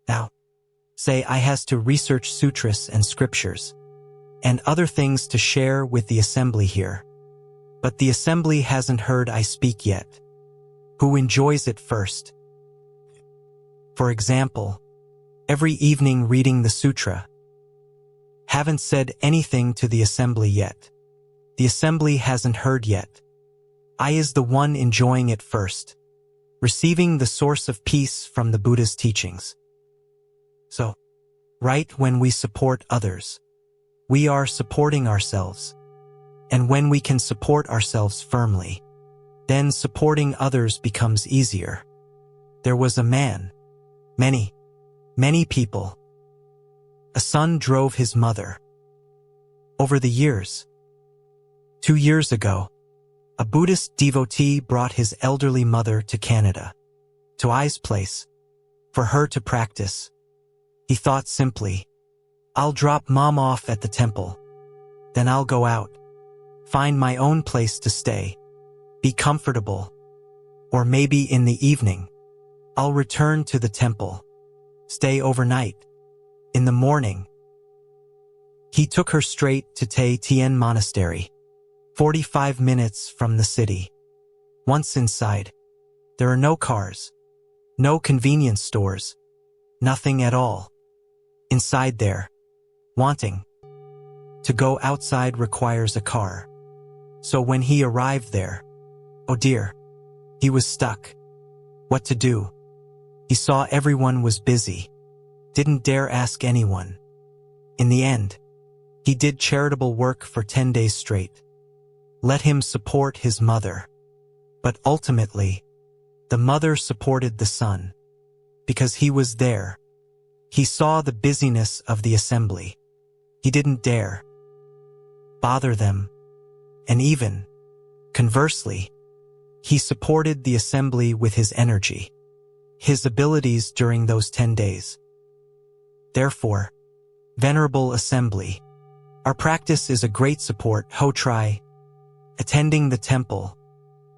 now, say I has to research sutras and scriptures, and other things to share with the assembly here. But the assembly hasn't heard I speak yet. Who enjoys it first? For example, every evening reading the sutra. Haven't said anything to the assembly yet. The assembly hasn't heard yet. I is the one enjoying it first, receiving the source of peace from the Buddha's teachings. So, right when we support others, we are supporting ourselves. And when we can support ourselves firmly, then supporting others becomes easier. There was a man, many people. A son drove his mother. Over the years, 2 years ago, a Buddhist devotee brought his elderly mother to Canada, to I's place, for her to practice. He thought simply, I'll drop mom off at the temple. Then I'll go out, find my own place to stay, be comfortable, or maybe in the evening, I'll return to the temple, stay overnight. In the morning, he took her straight to Tai Tien Monastery, 45 minutes from the city. Once inside, there are no cars, no convenience stores, nothing at all. Inside there, wanting to go outside requires a car. So when he arrived there, oh dear, he was stuck. What to do? He saw everyone was busy, didn't dare ask anyone. In the end, he did charitable work for 10 days straight. Let him support his mother. But ultimately, the mother supported the son, because he was there. He saw the busyness of the assembly. He didn't dare bother them. And even, conversely, he supported the assembly with his energy, his abilities during those 10 days. Therefore, Venerable Assembly, our practice is a great support. Ho Tri, attending the temple,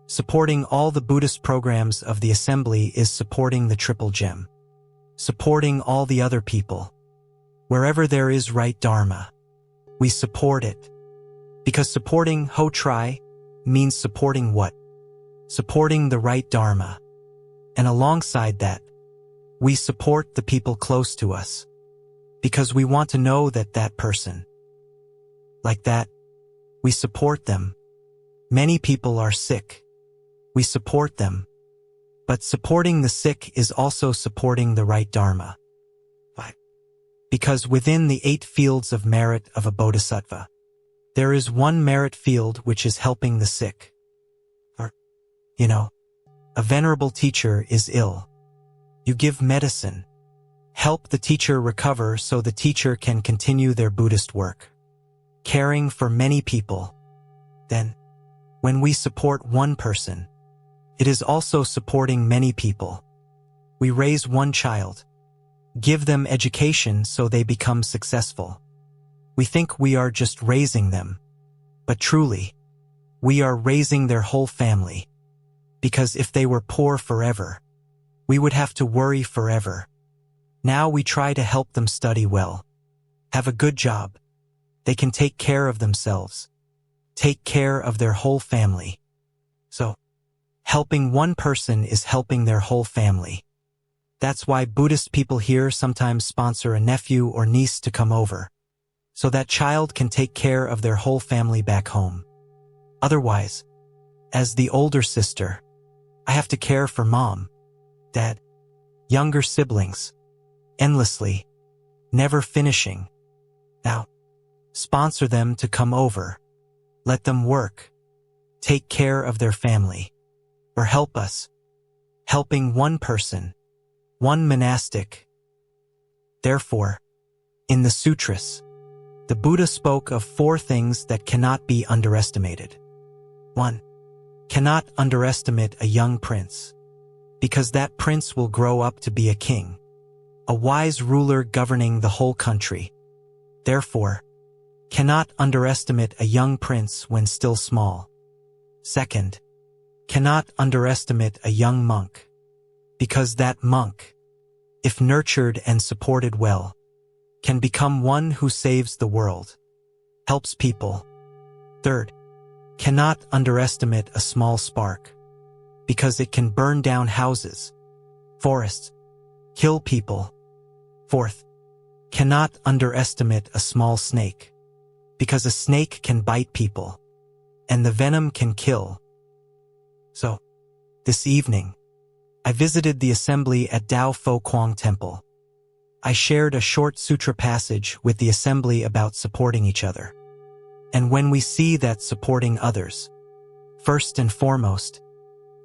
supporting all the Buddhist programs of the assembly is supporting the Triple Gem, supporting all the other people. Wherever there is right Dharma, we support it. Because supporting Ho Tri means supporting what? Supporting the right Dharma. And alongside that, we support the people close to us. Because we want to know that that person, like that, we support them. Many people are sick. We support them. But supporting the sick is also supporting the right Dharma. Why? Because within the 8 fields of merit of a bodhisattva, there is one merit field which is helping the sick. Or, a venerable teacher is ill. You give medicine. Help the teacher recover so the teacher can continue their Buddhist work. Caring for many people. Then, when we support one person, it is also supporting many people. We raise one child, give them education so they become successful. We think we are just raising them, but truly, we are raising their whole family. Because if they were poor forever, we would have to worry forever. Now we try to help them study well, have a good job. They can take care of themselves, take care of their whole family. So, helping one person is helping their whole family. That's why Buddhist people here sometimes sponsor a nephew or niece to come over, so that child can take care of their whole family back home. Otherwise, as the older sister, I have to care for mom, dad, younger siblings, endlessly, never finishing. Now, sponsor them to come over, let them work, take care of their family, or help us, helping one person, one monastic. Therefore, in the sutras, the Buddha spoke of 4 things that cannot be underestimated. 1. Cannot underestimate a young prince, because that prince will grow up to be a king, a wise ruler governing the whole country. Therefore, cannot underestimate a young prince when still small. Second, cannot underestimate a young monk, because that monk, if nurtured and supported well, can become one who saves the world, helps people. Third, cannot underestimate a small spark, because it can burn down houses, forests, kill people. Fourth, cannot underestimate a small snake, because a snake can bite people, and the venom can kill. So, this evening, I visited the assembly at Dao Fo Quang Temple. I shared a short sutra passage with the assembly about supporting each other. And when we see that supporting others, first and foremost,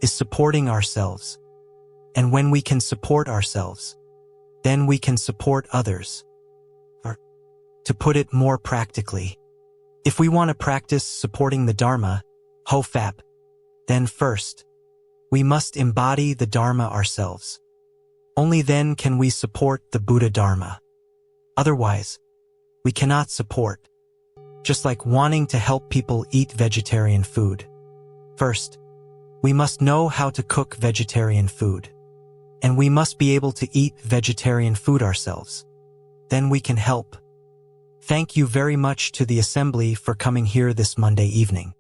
is supporting ourselves, and when we can support ourselves, then we can support others. Or, to put it more practically, if we want to practice supporting the Dharma, Ho Fap, then first, we must embody the Dharma ourselves. Only then can we support the Buddha Dharma. Otherwise, we cannot support. Just like wanting to help people eat vegetarian food. First, we must know how to cook vegetarian food. And we must be able to eat vegetarian food ourselves. Then we can help. Thank you very much to the assembly for coming here this Monday evening.